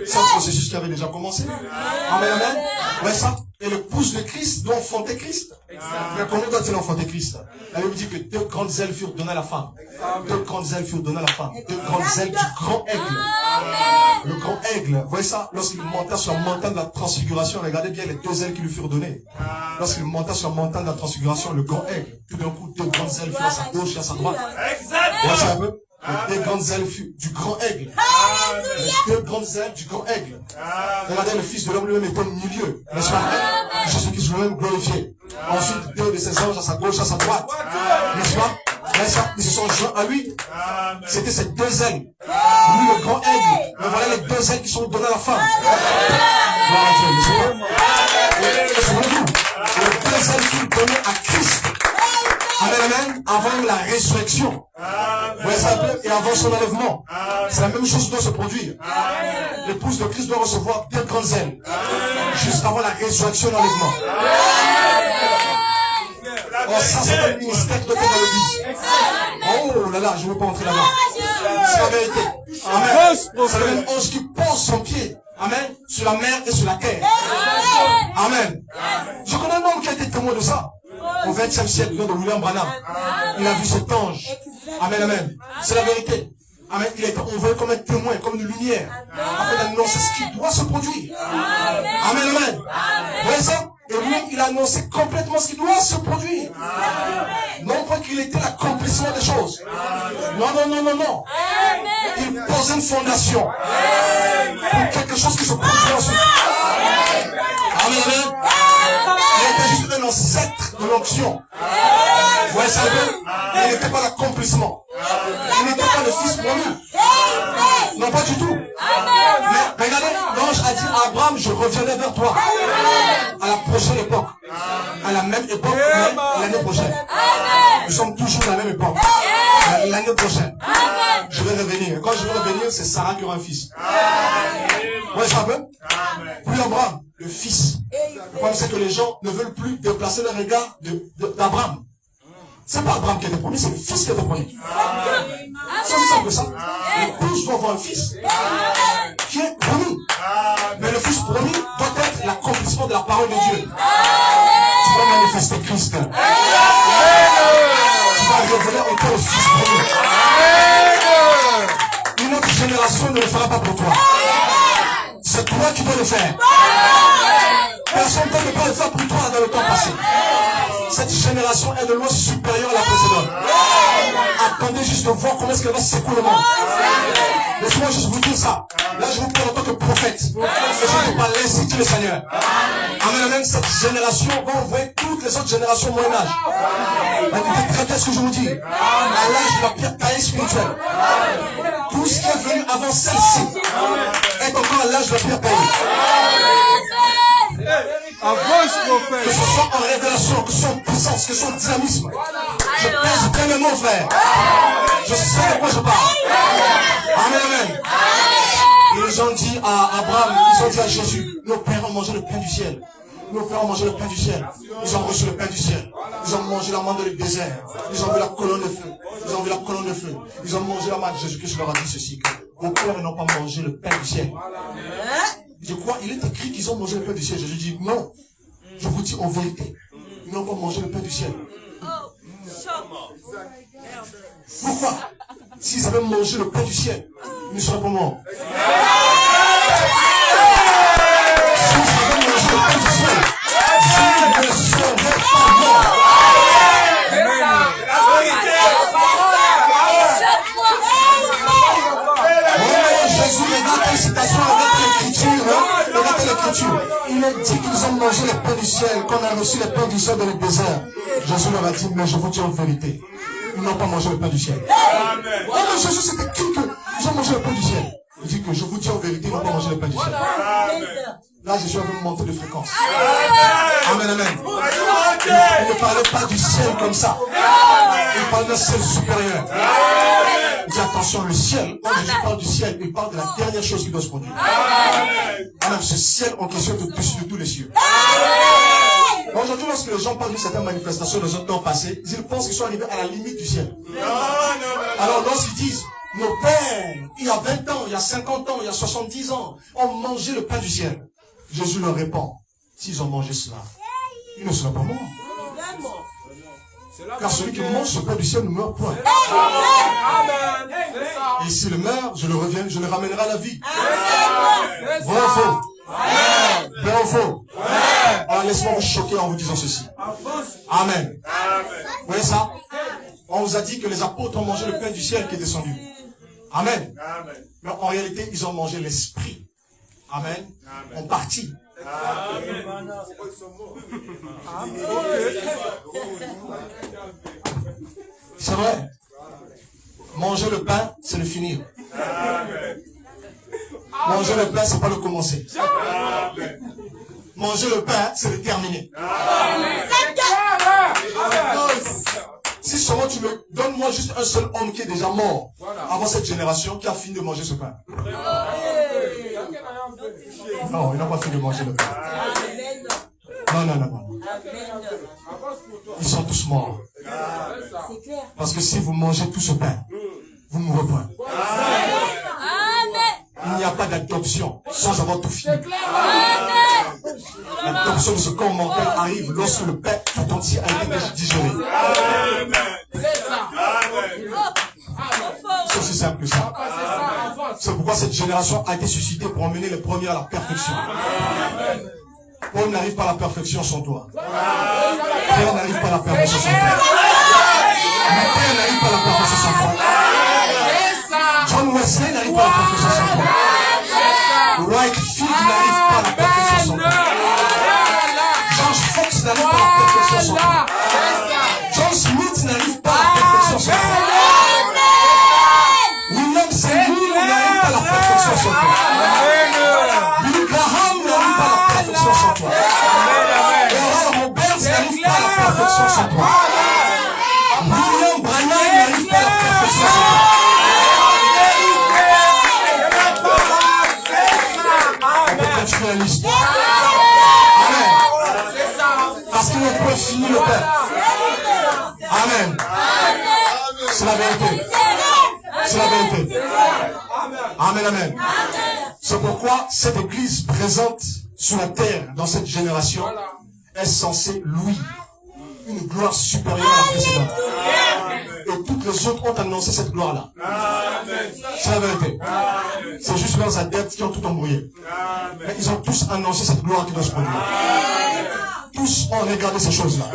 Speaker 1: C'est un processus qui avait déjà commencé. Amen, amen. Ouais, ça. Et le pouce de Christ doit enfanter Christ. Mais comment doit-il enfanter Christ? La Bible dit que 2 grandes ailes furent données à la femme. 2 grandes ailes furent données à la femme. 2 grandes ailes du grand aigle. Le grand aigle, vous voyez ça? Lorsqu'il monta sur la montagne de la transfiguration, regardez bien les 2 ailes qui lui furent données. Lorsqu'il monta sur la montagne de la transfiguration, le grand aigle, tout d'un coup, 2 grandes ailes furent à sa gauche et à sa droite. Vous voyez ça un peu? Les deux grandes ailes du grand aigle. Les deux grandes ailes du grand aigle. Regardez, le Fils de l'homme lui-même était au milieu. N'est-ce pas? Jésus-Christ lui-même glorifié. Ensuite, deux de ses anges à sa gauche, à sa droite. N'est-ce pas? Ils se sont joints à lui. C'était ces deux ailes. Lui, le grand aigle. Mais voilà les deux ailes qui sont données à la femme. Gloire à Dieu, n'est-ce pas? Et souvenez-vous, les deux ailes sont données à Christ. Amen, amen. Avant la résurrection. Vous voyez ça un peu? Et avant son enlèvement. C'est la même chose qui doit se produire. L'épouse de Christ doit recevoir deux grandes ailes. Juste avant la résurrection et l'enlèvement. Oh, ça, c'est le ministère de l'église. Oh là là, je ne veux pas entrer là-bas. C'est la vérité. Amen. C'est le même ange qui pose son pied. Amen. Sur la mer et sur la terre. Amen. Je connais un homme qui a été témoin de ça. Au XXe siècle, de William Branham. Il a vu cet ange. Amen, amen. C'est la vérité. Amen. Il a été envoyé comme un témoin, comme une lumière. Afin d'annoncer ce qui doit se produire. Amen, amen. Vous voyez ça? Et lui, il a annoncé complètement ce qui doit se produire. Non pas qu'il était l'accomplissement des choses. Non, non, non, non, non. Il posait une fondation pour quelque chose qui se produit ensuite. Amen, amen. Il était juste un ancêtre de l'onction. Vous voyez ça? Il n'était pas l'accomplissement. Il n'était pas le fils promis. Non, pas du tout. Mais regardez, l'ange a dit à Abraham, je reviendrai vers toi. À la prochaine époque. À la même époque, mais l'année prochaine. Nous sommes toujours à la même époque. L'année prochaine. Je vais revenir. Quand je vais revenir, c'est Sarah qui aura un fils. Vous voyez ça un peu? Puis Abraham, le fils. Le problème, c'est que les gens ne veulent plus déplacer le regard d'Abraham. C'est pas Abraham qui était promis, c'est le fils qui était promis. C'est aussi simple que ça. L'épouse doit avoir un fils qui est promis. Mais le fils promis doit être l'accomplissement de la parole de Dieu. Tu vas manifester Christ. Tu vas révéler encore le fils promis. Une autre génération ne le fera pas pour toi. C'est toi qui dois le faire. Personne ne peut pas le faire pour toi dans le temps passé. Cette génération est de loin supérieure à la précédente. Attendez juste de voir comment est-ce qu'elle va secouer le monde. Laissez-moi juste vous dire ça. Là, je vous parle en tant que prophète. Et je ne parle ainsi dit le Seigneur. Amen, amen. Cette génération va envoyer toutes les autres générations Moyen-Âge. Écoutez très bien ce que je vous dis. À l'âge de la pierre taillée spirituelle. Tout ce qui est venu avant celle-ci est encore à l'âge de la pierre taillée. Que ce soit en révélation, que ce soit en puissance, que ce soit en dynamisme. Je pèse bien mes mots, frère. Je sais de quoi je parle. Amen, amen. Ils ont dit à Abraham, ils ont dit à Jésus, nos pères ont mangé le pain du ciel. Nos pères ont mangé le pain du ciel. Ils ont reçu le pain du ciel. Ils ont mangé la manne dans le désert. Ils ont vu la colonne de feu. Ils ont vu la colonne de feu. Ils ont mangé la manne. Jésus-Christ leur a dit ceci. Vos pères n'ont pas mangé le pain du ciel. Je crois, il est écrit qu'ils ont mangé le pain du ciel. Jésus dit non. Je vous dis en vérité. Ils n'ont pas mangé le pain du ciel. Pourquoi? S'ils avaient mangé le pain du ciel, ils ne seraient pas morts. S'ils avaient mangé le pain du ciel, ils ne seraient pas morts. Jésus regarde une citation avec l'écriture. Il a dit qu'ils ont mangé le pain du ciel, qu'on a reçu le pain du ciel dans le désert. Jésus leur a dit, mais je vous dis en vérité, ils n'ont pas mangé le pain du ciel. Oh, mais Jésus, c'est écrit qu'ils ont mangé le pain du ciel. Il dit que je vous dis en vérité, ils n'ont pas mangé le pain du ciel. Là, je suis en train de monter de fréquence. Amen, amen. Il ne parlait pas du ciel comme ça. Il parle d'un ciel supérieur. Il dit attention, le ciel, quand Jésus parle du ciel, il parle de la dernière chose qui doit se produire. Amen. Ce ciel en question est au-dessus de tous les cieux. Aujourd'hui, lorsque les gens parlent de certaines manifestations dans un temps passé, ils pensent qu'ils sont arrivés à la limite du ciel. Alors lorsqu'ils disent, nos pères, il y a 20 ans, il y a 50 ans, il y a 70 ans, ont mangé le pain du ciel. Jésus leur répond, s'ils ont mangé cela, ils ne seront pas morts. Car celui qui mange ce pain du ciel ne meurt point. Et s'il meurt, je le ramènerai à la vie. Vrai ou faux? Vrai ou faux? Alors laissez-moi vous choquer en vous disant ceci. Amen. Vous voyez ça? On vous a dit que les apôtres ont mangé le pain du ciel qui est descendu. Amen. Mais en réalité, ils ont mangé l'esprit. Amen. En partie. C'est vrai. Manger le pain, c'est le finir. Manger le pain, c'est pas le commencer. Manger le pain, c'est le terminer. Si seulement tu me donnes-moi juste un seul homme qui est déjà mort avant cette génération qui a fini de manger ce pain. Non, il n'a pas fini de manger le pain. Non. Ils sont tous morts. Parce que si vous mangez tout ce pain, vous mourrez point. Il n'y a pas d'adoption sans avoir tout fini. L'adoption de ce corps mortel arrive lorsque le pain tout entier a été digéré. C'est aussi simple que ça. C'est pourquoi cette génération a été suscitée pour emmener les premiers à la perfection. Paul n'arrive pas à la perfection sans toi. Pierre n'arrive pas à la perfection sans toi. Luther n'arrive pas à la perfection sans toi. John Wesley n'arrive pas à la perfection sans toi. Whitefield n'arrive pas à la perfection sans toi. George Fox n'arrive pas à la perfection sans toi. John Smith n'arrive pas à la perfection sans toi. William Seymour n'arrive pas à la perfection sans toi. Billy Graham n'arrive pas à la perfection sans toi. Oral Roberts n'arrive pas à la perfection sans toi. William Branham n'arrive pas à la perfection sans toi. La liste. Amen. Parce qu'ils n'ont pas fini le pain. Amen. C'est la vérité. C'est la vérité. Amen, amen. C'est pourquoi cette église présente sur la terre dans cette génération est censée louer une gloire supérieure à la précédente. Et toutes les autres ont annoncé cette gloire-là. C'est la vérité. C'est juste leurs adeptes qui ont tout embrouillé. Mais ils ont tous annoncé cette gloire qui doit se produire. Tous ont regardé ces choses-là.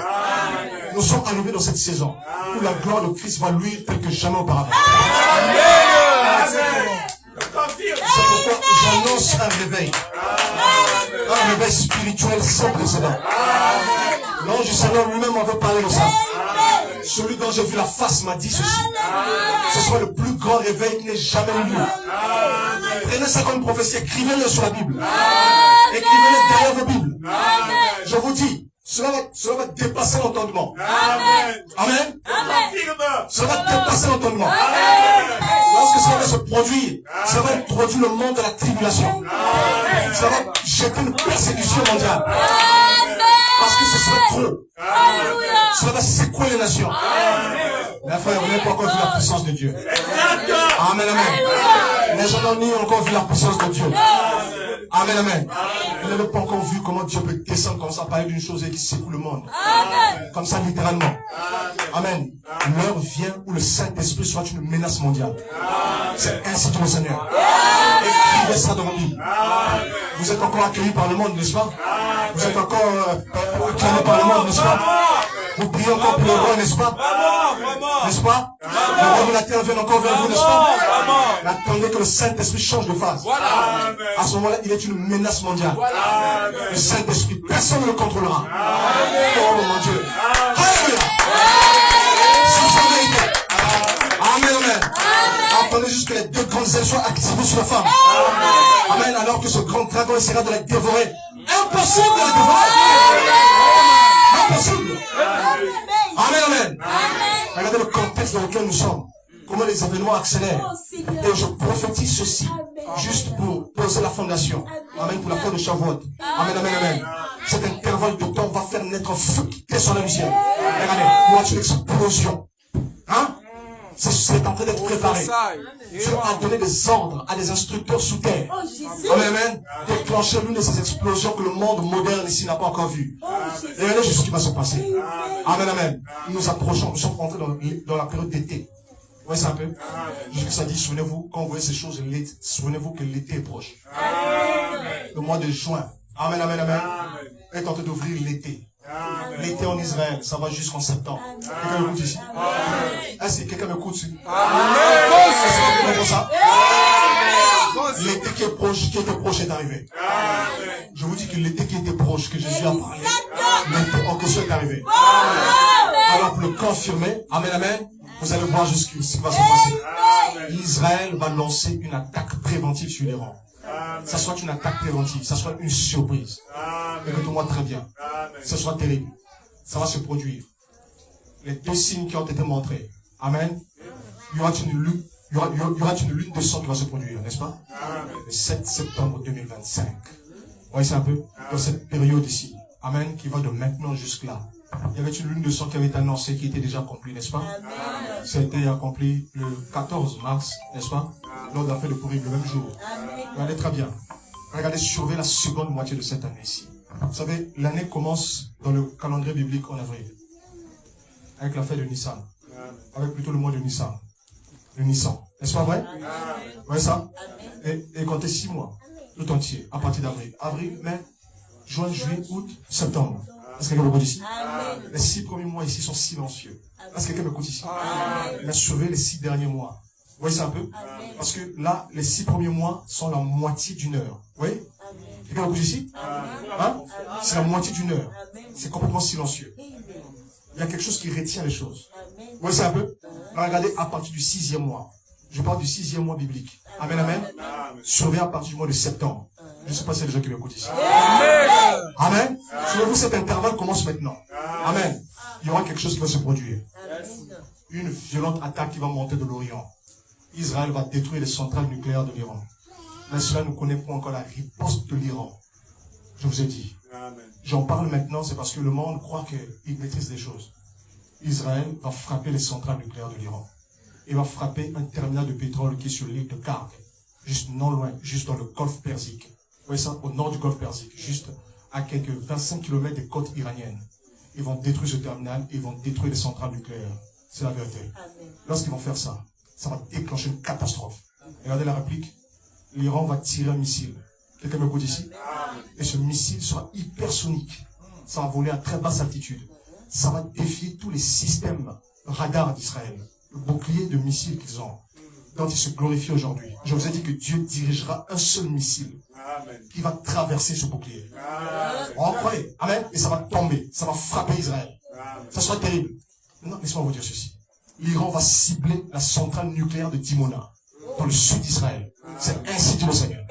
Speaker 1: Nous sommes arrivés dans cette saison où la gloire de Christ va luire tel que jamais auparavant. C'est pourquoi j'annonce un réveil. Un réveil spirituel sans précédent. L'ange du Seigneur lui-même m'avait parlé de ça. Celui dont j'ai vu la face m'a dit ceci. Ce soit le plus grand réveil qui n'ait jamais eu lieu. Prenez ça comme prophétie, écrivez-le sur la Bible. Écrivez-le derrière vos Bibles. Je vous dis, cela va dépasser l'entendement. Amen. Cela va dépasser l'entendement. Lorsque cela va se produire, ça va introduire le monde de la tribulation. Ça va jeter une persécution mondiale. Parce que ce serait trop. Cela va secouer les nations. Mes frères, vous n'avez pas encore vu la puissance de Dieu. Amen, amen. Les gens n'ont ni encore vu la puissance de Dieu. Amen, amen. Vous n'avez pas encore vu comment Dieu peut descendre comme ça, parler d'une chose et qui secoue le monde. Comme ça, littéralement. Amen. L'heure vient où le Saint-Esprit soit une menace mondiale. C'est ainsi que le Seigneur. Écrivez ça dans la Bible. Vous êtes encore accueillis par le monde, n'est-ce pas? Vous êtes encore acclamés par le monde, n'est-ce pas? Vous priez encore pour le roi, n'est-ce pas? N'est-ce pas? Le roi de la terre vient encore vers vous, n'est-ce pas? Attendez que le Saint-Esprit change de phase. À ce moment-là, il est une menace mondiale. Le Saint-Esprit, personne ne le contrôlera. Oh mon Dieu. Alléluia. C'est sa vérité. Amen, amen. Attendez juste que les deux grandes ailes soient activées sur la femme. Amen. Alors que ce grand dragon essaiera de la dévorer. Impossible de la dévorer. Impossible. Amen, amen. Regardez le contexte dans lequel nous sommes. Comment les événements accélèrent. Et je prophétise ceci. Juste pour poser la fondation. Amen. Pour la fin de Shavuot. Amen, amen, amen. Cet intervalle de temps va faire naître un feu qui descend dans le ciel. Regardez. Il y aura une explosion. Hein? C'est en train d'être préparé. Dieu a donné des ordres à des instructeurs sous terre. Amen, amen. Déclencher l'une de ces explosions que le monde moderne ici n'a pas encore vues. Et regardez juste ce qui va se passer. Amen, amen. Nous nous approchons, nous sommes entrés dans la période d'été. Vous voyez ça un peu? Juste que ça dit, souvenez-vous, quand vous voyez ces choses, souvenez-vous que l'été est proche. Le mois de juin. Amen, amen, amen. Est en train d'ouvrir l'été. L'été en Israël, ça va jusqu'en septembre. Quelqu'un m'écoute ici? Est-ce que quelqu'un m'écoute ici? Est-ce que ça? L'été qui était proche est arrivé. Je vous dis que l'été qui était proche, que Jésus a parlé, l'été en question est arrivé. Alors pour le confirmer, amen, amen, vous allez voir ce qui va se passer. Israël va lancer une attaque préventive sur l'Iran. Ça soit une attaque préventive, ça soit une surprise. Écoutez-moi très bien. Ce soit terrible. Ça va se produire. Les deux signes qui ont été montrés. Amen. Il y aura une lune de sang qui va se produire, n'est-ce pas? Le 7 septembre 2025. Vous voyez ça un peu? Dans cette période ici. Amen. Qui va de maintenant jusque-là. Il y avait une lune de sang qui avait été annoncée, qui était déjà accomplie, n'est-ce pas? Ça a été accompli le 14 mars, n'est-ce pas? Lors de la fête de Purim, le même jour. Regardez très bien. Regardez, surveillez la seconde moitié de cette année-ci. Vous savez, l'année commence dans le calendrier biblique en avril. Avec la fête de Nissan. Avec plutôt le mois de Nissan. Le Nissan. N'est-ce pas vrai? Vous voyez ça? Et comptez 6 mois. Tout entier. À partir d'avril. Avril, mai, juin, juillet, août, septembre. Est-ce que quelqu'un m'écoute ici? Les 6 premiers mois ici sont silencieux. Est-ce que quelqu'un m'écoute ici? Mais surveillez les 6 derniers mois. Vous voyez ça un peu? Parce que là, les 6 premiers mois sont la moitié d'une heure. Vous voyez? Quelqu'un m'écoute ici? Hein? C'est la moitié d'une heure. C'est complètement silencieux. Il y a quelque chose qui retient les choses. Vous voyez ça un peu? Regardez à partir du 6e mois. Je parle du 6e mois biblique. Amen, amen. Surveillez à partir du mois de septembre. Je ne sais pas si il y a des gens qui m'écoutent ici. Amen. Souvenez-vous, cet intervalle commence maintenant. Amen. Il y aura quelque chose qui va se produire. Une violente attaque qui va monter de l'Orient. Israël va détruire les centrales nucléaires de l'Iran. Mais cela ne connaît pas encore la riposte de l'Iran. Je vous ai dit. J'en parle maintenant, c'est parce que le monde croit qu'il maîtrise les choses. Israël va frapper les centrales nucléaires de l'Iran. Il va frapper un terminal de pétrole qui est sur l'île de Karg, juste non loin, juste dans le golfe Persique. Vous voyez ça, au nord du golfe Persique, juste à quelques 25 km des côtes iraniennes. Ils vont détruire ce terminal et ils vont détruire les centrales nucléaires. C'est la vérité. Lorsqu'ils vont faire ça, ça va déclencher une catastrophe. Regardez la réplique. L'Iran va tirer un missile. Quelqu'un m'écoute ici? Et ce missile sera hypersonique. Ça va voler à très basse altitude. Ça va défier tous les systèmes radars d'Israël. Le bouclier de missiles qu'ils ont, dont ils se glorifient aujourd'hui. Je vous ai dit que Dieu dirigera un seul missile qui va traverser ce bouclier. On croyez? Amen. Et ça va tomber. Ça va frapper Israël. Ça sera terrible. Maintenant, laissez-moi vous dire ceci. L'Iran va cibler la centrale nucléaire de Dimona, dans le sud d'Israël. C'est ainsi dit le Seigneur.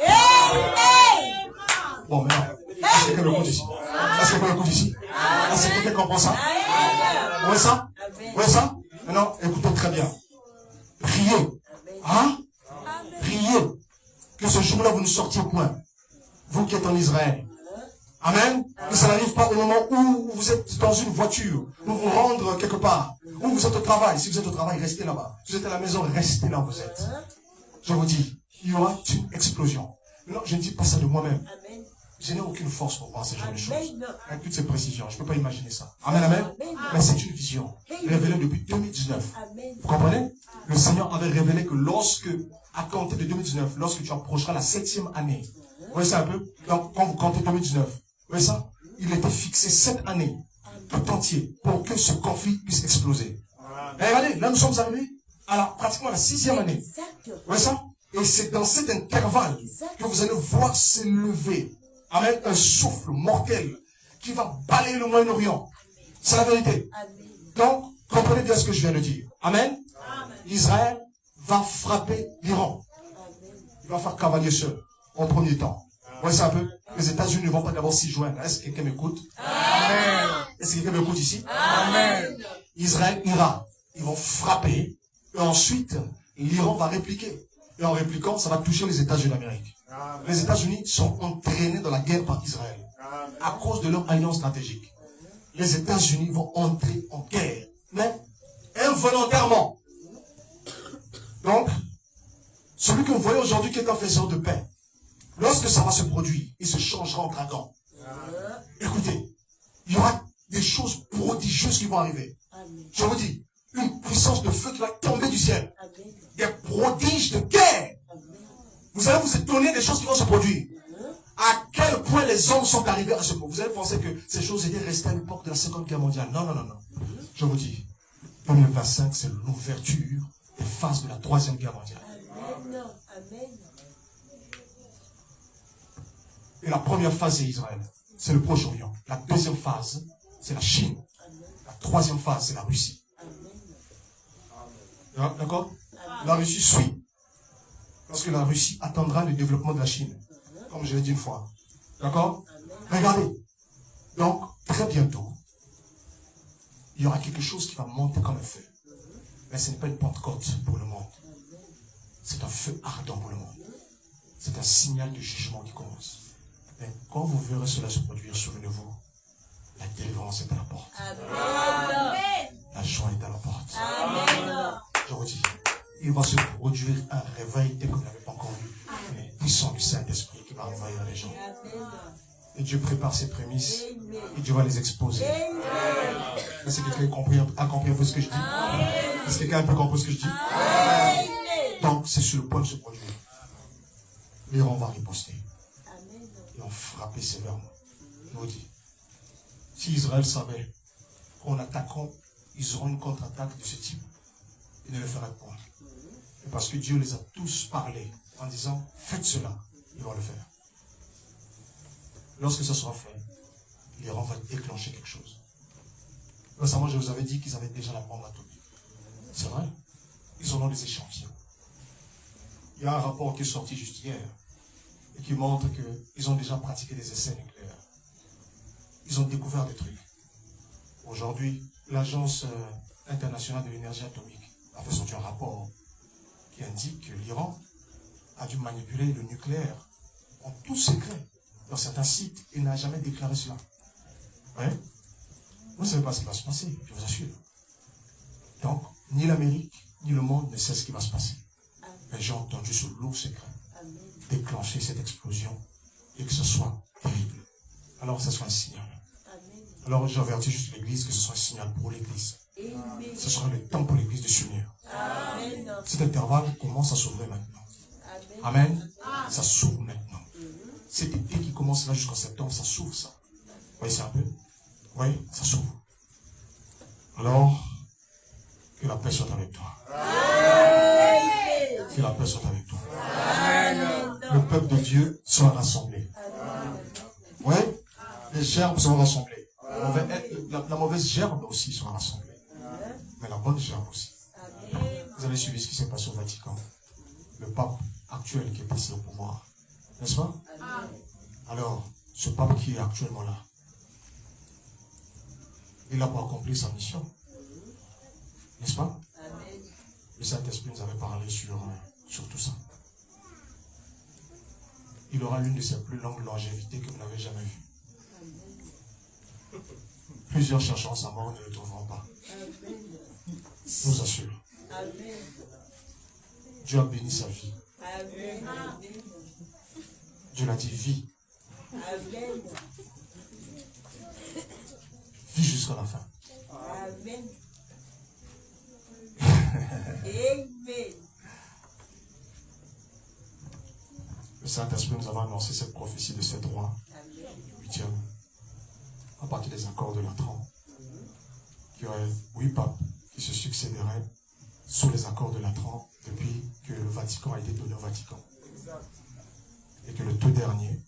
Speaker 1: Bon, maintenant, est-ce que quelqu'un m'écoute ici? Est-ce que quelqu'un m'écoute ici? Est-ce que quelqu'un comprend ça? Vous voyez ça? Vous voyez ça? Maintenant, écoutez très bien. Priez. Hein? Priez. Que ce jour-là, vous ne sortiez point. Vous qui êtes en Israël. Amen. Que ça n'arrive pas au moment où vous êtes dans une voiture, pour vous rendre quelque part, où vous êtes au travail. Si vous êtes au travail, restez là-bas. Si vous êtes à la maison, restez là où vous êtes. Je vous dis, il y aura une explosion. Non, je ne dis pas ça de moi-même. Je n'ai aucune force pour voir ces genres de choses. Avec toutes ces précisions, je ne peux pas imaginer ça. Amen, amen. Mais c'est une vision révélée depuis 2019. Vous comprenez? Le Seigneur avait révélé que lorsque, à compter de 2019, lorsque tu approcheras la 7e année, vous voyez ça un peu? Donc, quand vous comptez 2019, vous voyez ça? Il était fixé 7 années, tout entier, pour que ce conflit puisse exploser. Et regardez, là nous sommes arrivés à pratiquement la 6e année. Vous voyez ça? Et c'est dans cet intervalle que vous allez voir s'élever, amen, un souffle mortel qui va balayer le Moyen-Orient. C'est la vérité. Donc, comprenez bien ce que je viens de dire. Amen. Israël va frapper l'Iran. Il va faire cavalier seul, en premier temps. Vous voyez ça un peu? Les États-Unis ne vont pas d'abord s'y joindre. Est-ce que quelqu'un m'écoute? Amen. Est-ce que quelqu'un m'écoute ici? Amen. Israël ira. Ils vont frapper. Et ensuite, l'Iran va répliquer. Et en répliquant, ça va toucher les États-Unis d'Amérique. Les États-Unis sont entraînés dans la guerre par Israël à cause de leur alliance stratégique. Les États-Unis vont entrer en guerre, mais involontairement. Donc, celui que vous voyez aujourd'hui qui est un faiseur de paix, lorsque ça va se produire, il se changera en dragon. Écoutez, il y aura des choses prodigieuses qui vont arriver. Je vous dis, une puissance de feu qui va tomber du ciel. Des prodiges de guerre. Vous allez vous étonner des choses qui vont se produire. À quel point les hommes sont arrivés à ce point. Vous avez pensé que ces choses étaient restées à l'époque de la Seconde Guerre mondiale. Non, non, non, non. Je vous dis, 2025, c'est l'ouverture des phases de la Troisième Guerre mondiale. Amen. Et la première phase, c'est Israël. C'est le Proche-Orient. La deuxième phase, c'est la Chine. La troisième phase, c'est la Russie. D'accord? La Russie suit. Parce que la Russie attendra le développement de la Chine. Comme je l'ai dit une fois. D'accord? Regardez. Donc, très bientôt, il y aura quelque chose qui va monter comme un feu. Mais ce n'est pas une Pentecôte pour le monde. C'est un feu ardent pour le monde. C'est un signal de jugement qui commence. Mais quand vous verrez cela se produire, souvenez-vous, la délivrance est à la porte. Amen. La joie est à la porte. Amen. Je vous dis, il va se produire un réveil tel que vous n'avez pas encore vu. Mais puissant du Saint-Esprit qui va envahir les gens. Et Dieu prépare ses prémices et Dieu va les exposer. Est-ce que quelqu'un a compris un peu ce que je dis? Est-ce que quelqu'un a un peu compris ce que je dis? Donc, c'est sur le point de se produire. L'Iran va riposter. Ils vont frapper sévèrement. Je vous dis, si Israël savait qu'en attaquant, ils auront une contre-attaque de ce type, ils ne le feraient point. Et parce que Dieu les a tous parlé en disant, faites cela, ils vont le faire. Lorsque ce sera fait, l'Iran va déclencher quelque chose. Récemment, je vous avais dit qu'ils avaient déjà la bombe atomique. C'est vrai. Ils en ont des échantillons. Il y a un rapport qui est sorti juste hier et qui montre qu'ils ont déjà pratiqué des essais nucléaires. Ils ont découvert des trucs. Aujourd'hui, l'Agence internationale de l'énergie atomique a fait sortir un rapport qui indique que l'Iran a dû manipuler le nucléaire en tout secret dans certains sites et n'a jamais déclaré cela. Ouais. Vous ne savez pas ce qui va se passer, je vous assure. Donc, ni l'Amérique, ni le monde ne sait ce qui va se passer. Mais j'ai entendu ce lourd secret déclencher cette explosion et que ce soit terrible. Alors, ce soit un signal. Alors, j'avertis juste l'Église que ce soit un signal pour l'Église. Ce sera le temps pour l'Église de s'unir. Cet intervalle commence à s'ouvrir maintenant. Amen. Ça s'ouvre maintenant. Cet été qui commence là jusqu'en septembre, ça s'ouvre ça. Vous voyez ça un peu? Oui, ça s'ouvre. Alors, que la paix soit avec toi. Que la paix soit avec toi. Le peuple de Dieu soit rassemblé. Oui, les gerbes sont rassemblées. La mauvaise gerbe aussi sera rassemblée. Mais la bonne gerbe aussi. Vous avez suivi ce qui s'est passé au Vatican. Le pape actuel qui est passé au pouvoir. N'est-ce pas? Alors, ce pape qui est actuellement là, il a pas accompli sa mission. N'est-ce pas? Le Saint-Esprit nous avait parlé sur tout ça. Il aura l'une de ses plus longues longévités que vous n'avez jamais vues. Plusieurs chercheront sa mort ne le trouveront pas. Je vous assure. Dieu a béni sa vie. Dieu l'a dit, vis. Vis jusqu'à la fin. Amen. Le Saint-Esprit nous a annoncé cette prophétie de ces droits. 8e. À partir des accords de Latran. Il y aurait 8 papes qui se succéderaient sous les accords de Latran depuis que le Vatican a été donné au Vatican. Et que le tout dernier,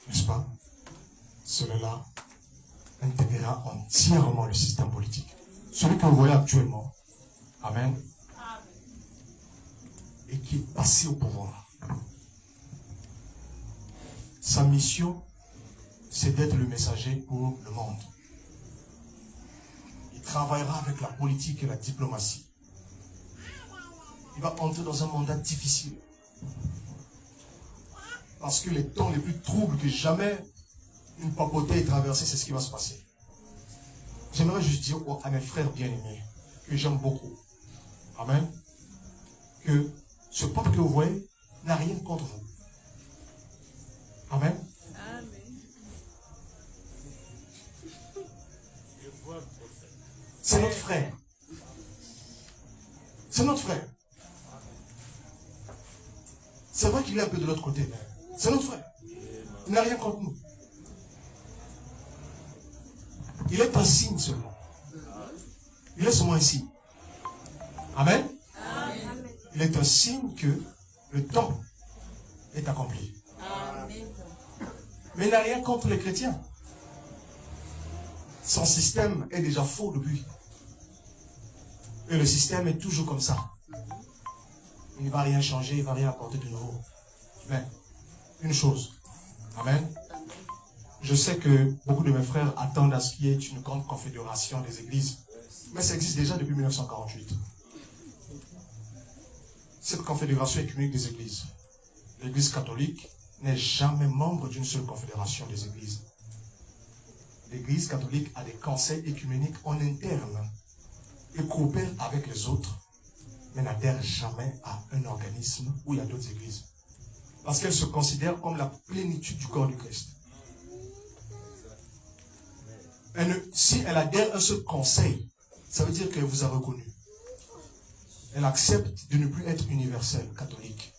Speaker 1: n'est-ce pas, celui-là intégrera entièrement le système politique. Celui que vous voyez actuellement, amen, et qui est passé au pouvoir. Sa mission, c'est d'être le messager pour le monde. Il travaillera avec la politique et la diplomatie. Il va entrer dans un mandat difficile. Parce que les temps les plus troubles que jamais une papauté ait traversé, c'est ce qui va se passer. J'aimerais juste dire à mes frères bien-aimés, que j'aime beaucoup, amen, que ce peuple que vous voyez n'a rien contre vous. Amen. C'est notre frère. C'est notre frère. C'est vrai qu'il est un peu de l'autre côté, mais c'est notre frère.
Speaker 2: Il n'a rien contre nous. Il est un signe seulement. Il est seulement un signe. Amen. Amen. Il est un signe que le temps est accompli. Amen. Mais il n'a rien contre les chrétiens. Son système est déjà faux depuis. Et le système est toujours comme ça. Il ne va rien changer, il ne va rien apporter de nouveau. Mais, une chose. Amen. Je sais que beaucoup de mes frères attendent à ce qu'il y ait une grande confédération des églises. Mais ça existe déjà depuis 1948. Cette confédération écuménique des églises. L'église catholique n'est jamais membre d'une seule confédération des églises. L'église catholique a des conseils écuméniques en interne et coopère avec les autres, mais n'adhère jamais à un organisme où il y a d'autres églises. Parce qu'elle se considère comme la plénitude du corps du Christ. Si elle adhère à un seul conseil, ça veut dire qu'elle vous a reconnu. Elle accepte de ne plus être universelle, catholique.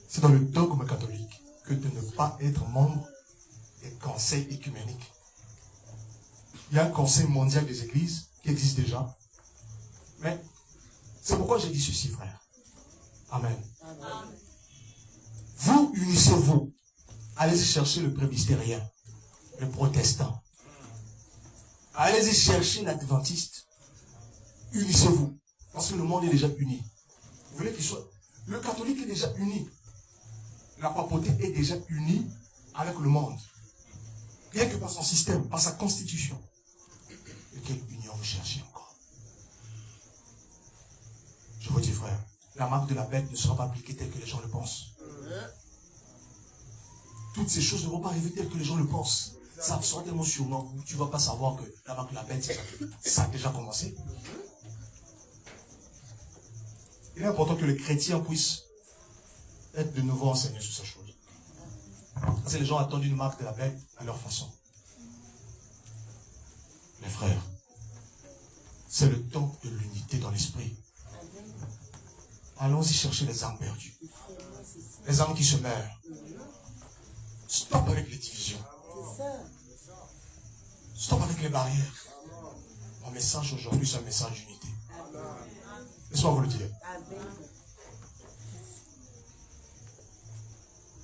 Speaker 2: C'est dans le dogme catholique que de ne pas être membre des conseils écuméniques. Il y a un conseil mondial des églises qui existe déjà. Mais c'est pourquoi j'ai dit ceci, frère. Amen. Amen. Vous unissez-vous. Allez-y chercher le presbytérien, le protestant. Allez-y chercher l'adventiste. Unissez-vous. Parce que le monde est déjà uni. Vous voulez qu'il soit... Le catholique est déjà uni. La papauté est déjà unie avec le monde. Rien que par son système, par sa constitution. Et quelle union vous cherchez encore? Je vous dis, frère, la marque de la bête ne sera pas appliquée telle que les gens le pensent. Toutes ces choses ne vont pas arriver telles que les gens le pensent. Ça sera tellement sûrement que tu ne vas pas savoir que la marque de la bête, ça a déjà commencé. Il est important que les chrétiens puissent être de nouveau enseignés sur ces choses. Parce que les gens attendent une marque de la bête à leur façon. Les frères, c'est le temps de l'unité dans l'esprit. Allons-y chercher les âmes perdues. Les âmes qui se meurent. Stop avec les divisions. Stop avec les barrières. Mon message aujourd'hui, c'est un message d'unité. Laisse-moi vous le dire.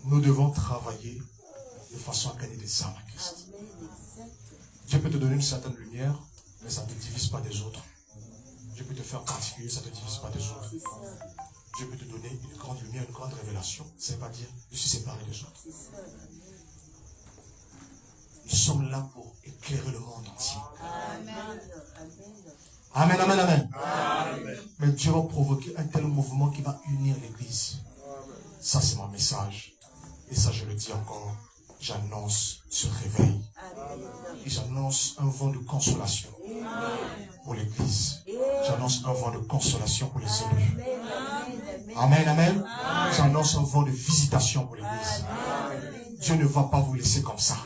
Speaker 2: Nous devons travailler de façon à gagner des âmes à Christ. Dieu peut te donner une certaine lumière, mais ça ne te divise pas des autres. Dieu peut te faire particulier, ça ne te divise pas des autres. Dieu peut te donner une grande lumière, une grande révélation. Ça ne veut pas dire je suis séparé des autres. Nous sommes là pour éclairer le monde entier. Amen, amen, amen. Amen. Mais Dieu va provoquer un tel mouvement qui va unir l'Église. Ça, c'est mon message. Et ça, je le dis encore, j'annonce ce réveil. Et j'annonce un vent de consolation pour l'Église. J'annonce un vent de consolation pour les élus. Amen, amen. J'annonce un vent de visitation pour l'Église. Dieu ne va pas vous laisser comme ça.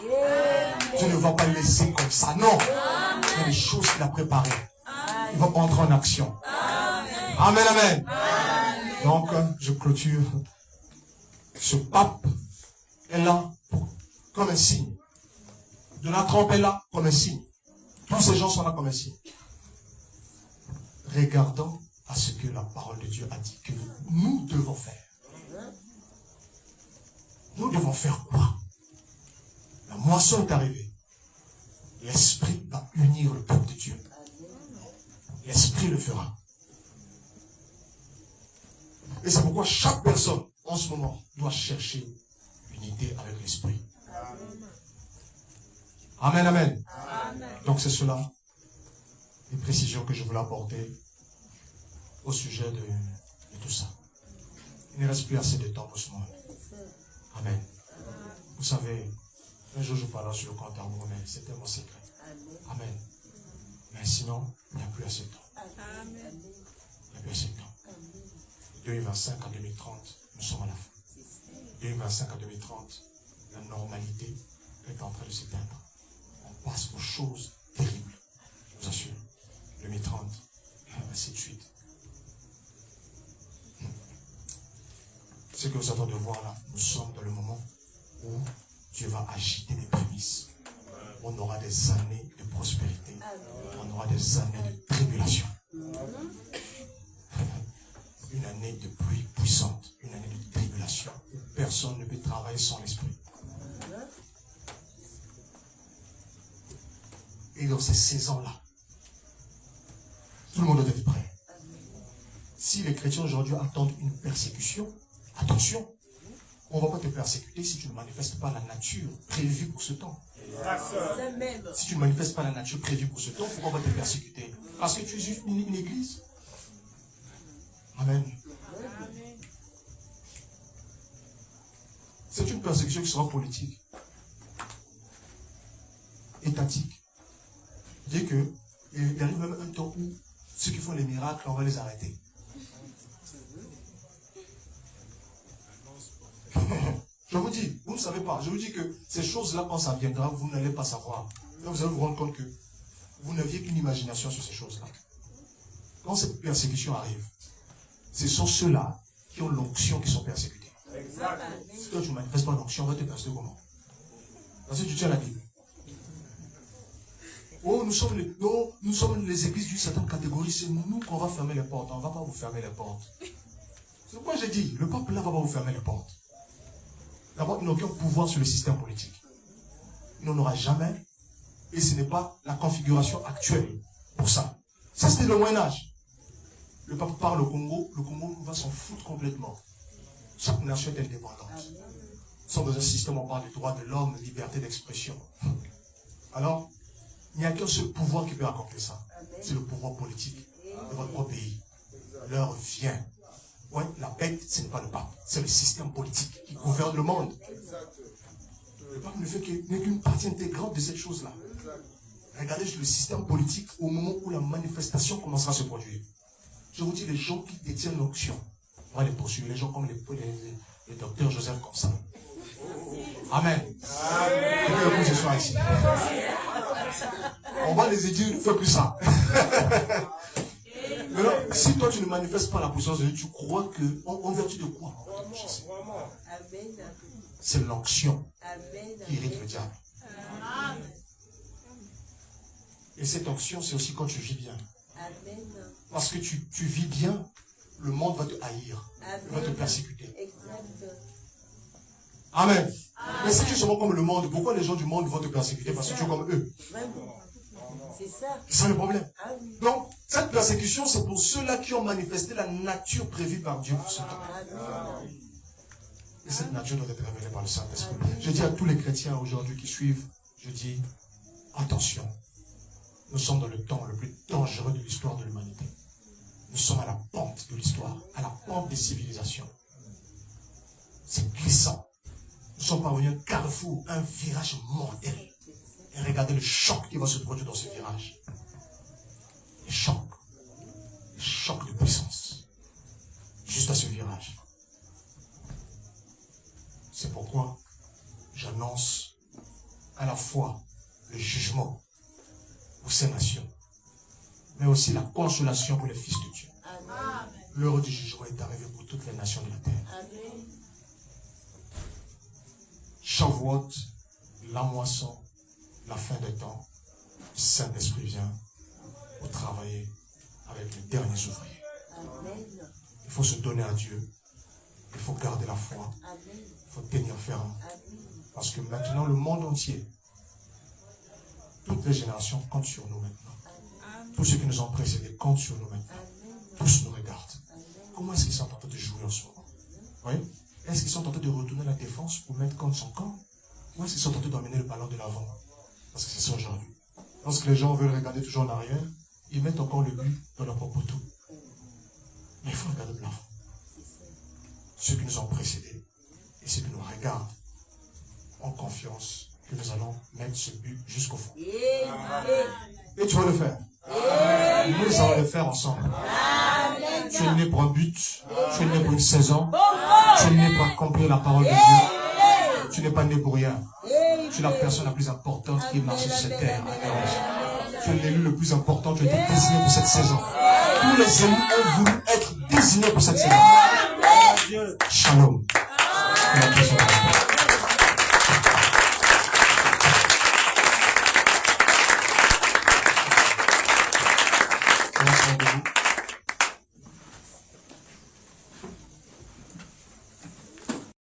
Speaker 2: Dieu ne va pas le laisser comme ça. Non. Il y a des choses qu'il a préparées. Il va entrer en action. Amen, amen. Donc, je clôture. Ce pape est là comme un signe. Donald Trump est là comme un signe. Tous ces gens sont là comme un signe. Regardons à ce que la parole de Dieu a dit que nous devons faire. Nous devons faire quoi? La moisson est arrivée. L'Esprit va unir le peuple de Dieu. L'Esprit le fera. Et c'est pourquoi chaque personne, en ce moment, doit chercher l'unité avec l'Esprit. Amen, amen. Amen. Donc c'est cela, les précisions que je voulais apporter au sujet de tout ça. Il ne reste plus assez de temps pour ce moment. Amen. Vous savez, un jour je parlais sur le compte à moi, mais c'était mon secret. Amen. Mais sinon, il n'y a plus assez de temps. Il n'y a plus assez de temps. De 2025 à 2030, nous sommes à la fin. De 2025 à 2030, la normalité est en train de s'éteindre. On passe aux choses terribles. Je vous assure. 2030, ainsi de suite. Ce que nous avons de voir là, nous sommes dans le moment où Dieu va agiter des prémices. On aura des années de prospérité. On aura des années de tribulation. Une année de pluie puissante. Une année de tribulation. Personne ne peut travailler sans l'esprit. Et dans ces saisons-là, tout le monde doit être prêt. Si les chrétiens aujourd'hui attendent une persécution, attention, on ne va pas te persécuter si tu ne manifestes pas la nature prévue pour ce temps. Si tu ne manifestes pas la nature prévue pour ce temps, pourquoi on va te persécuter? Parce que tu es juste une église. Amen. C'est une persécution qui sera politique, étatique. Dès que il arrive même un temps où ceux qui font les miracles, on va les arrêter. Je vous dis, vous ne savez pas, je vous dis que ces choses-là, quand ça viendra, vous n'allez pas savoir. Là, vous allez vous rendre compte que vous n'aviez qu'une imagination sur ces choses-là. Quand cette persécution arrive, ce sont ceux-là qui ont l'onction qui sont persécutés. Si toi tu ne manifestes pas l'onction, on va te persécuter comment? Parce que tu tiens la Bible. Oh, nous sommes les églises d'une certaine catégorie, c'est nous qu'on va fermer les portes. On ne va pas vous fermer les portes. C'est pourquoi j'ai dit, le peuple là va pas vous fermer les portes. D'abord, il n'a aucun pouvoir sur le système politique. Il n'en aura jamais. Et ce n'est pas la configuration actuelle pour ça. Ça, c'était le Moyen-Âge. Le peuple parle au Congo, le Congo va s'en foutre complètement. Chaque nation est indépendante. Nous sommes dans un système où on parle des droits de l'homme, liberté d'expression. Alors, il n'y a qu'un seul pouvoir qui peut accomplir ça. C'est le pouvoir politique de votre pays. L'heure vient. Ouais, la bête, ce n'est pas le pape. C'est le système politique qui gouverne le monde. Le pape ne fait qu'une partie intégrante de cette chose-là. Regardez le système politique au moment où la manifestation commencera à se produire. Je vous dis, les gens qui détiennent l'onction, on va les poursuivre. Les gens comme les docteurs Joseph comme ça. Amen. Et que vous ce soir ici. On va les aider, ne fais plus ça. Maintenant, si toi tu ne manifestes pas la puissance de Dieu, tu crois que, en vertu de quoi? C'est l'onction qui irrite le diable. Et cette onction, c'est aussi quand tu vis bien. Parce que tu vis bien, le monde va te haïr, il va te persécuter. Amen. Mais si tu es seulement comme le monde, pourquoi les gens du monde vont te persécuter? Parce que tu es comme eux. C'est ça le problème. Donc, cette persécution, c'est pour ceux-là qui ont manifesté la nature prévue par Dieu pour ce temps. Et cette nature doit être révélée par le Saint-Esprit. Je dis à tous les chrétiens aujourd'hui qui suivent, je dis, attention. Nous sommes dans le temps le plus dangereux de l'histoire de l'humanité. Nous sommes à la pente de l'histoire, à la pente des civilisations. C'est glissant. Nous sommes parvenus à un carrefour, un virage mortel. Et regardez le choc qui va se produire dans ce virage. Le choc de puissance. Juste à ce virage. C'est pourquoi j'annonce à la fois le jugement pour ces nations, mais aussi la consolation pour les fils de Dieu. L'heure du jugement est arrivée pour toutes les nations de la terre. Shavuot, la moisson, la fin des temps, le Saint-Esprit vient pour travailler avec les derniers ouvriers. Il faut se donner à Dieu. Il faut garder la foi. Il faut tenir ferme. Parce que maintenant, le monde entier, toutes les générations comptent sur nous maintenant. Tous ceux qui nous ont précédés comptent sur nous maintenant. Tous nous regardent. Comment est-ce qu'ils sont en train de jouer en ce moment? Oui? Est-ce qu'ils sont en train de retourner la défense pour mettre contre son camp? Ou est-ce qu'ils sont en train d'emmener le ballon de l'avant? Parce que c'est ça aujourd'hui. Lorsque les gens veulent regarder toujours en arrière, ils mettent encore le but dans leur propre poteau. Mais il faut regarder de l'avant. Ceux qui nous ont précédés et ceux qui nous regardent ont confiance que nous allons mettre ce but jusqu'au fond. Et tu vas le faire. Nous allons le faire ensemble. Tu es né pour un but. Tu es né pour une saison. Tu es né pour accomplir la parole de Dieu. Tu n'es pas né pour rien. Tu es la personne la plus importante qui marche sur cette terre. Tu es l'élu le plus important. Tu as été désigné pour cette saison. Tous les élus ont voulu être désignés pour cette saison. Shalom. chacun de vous.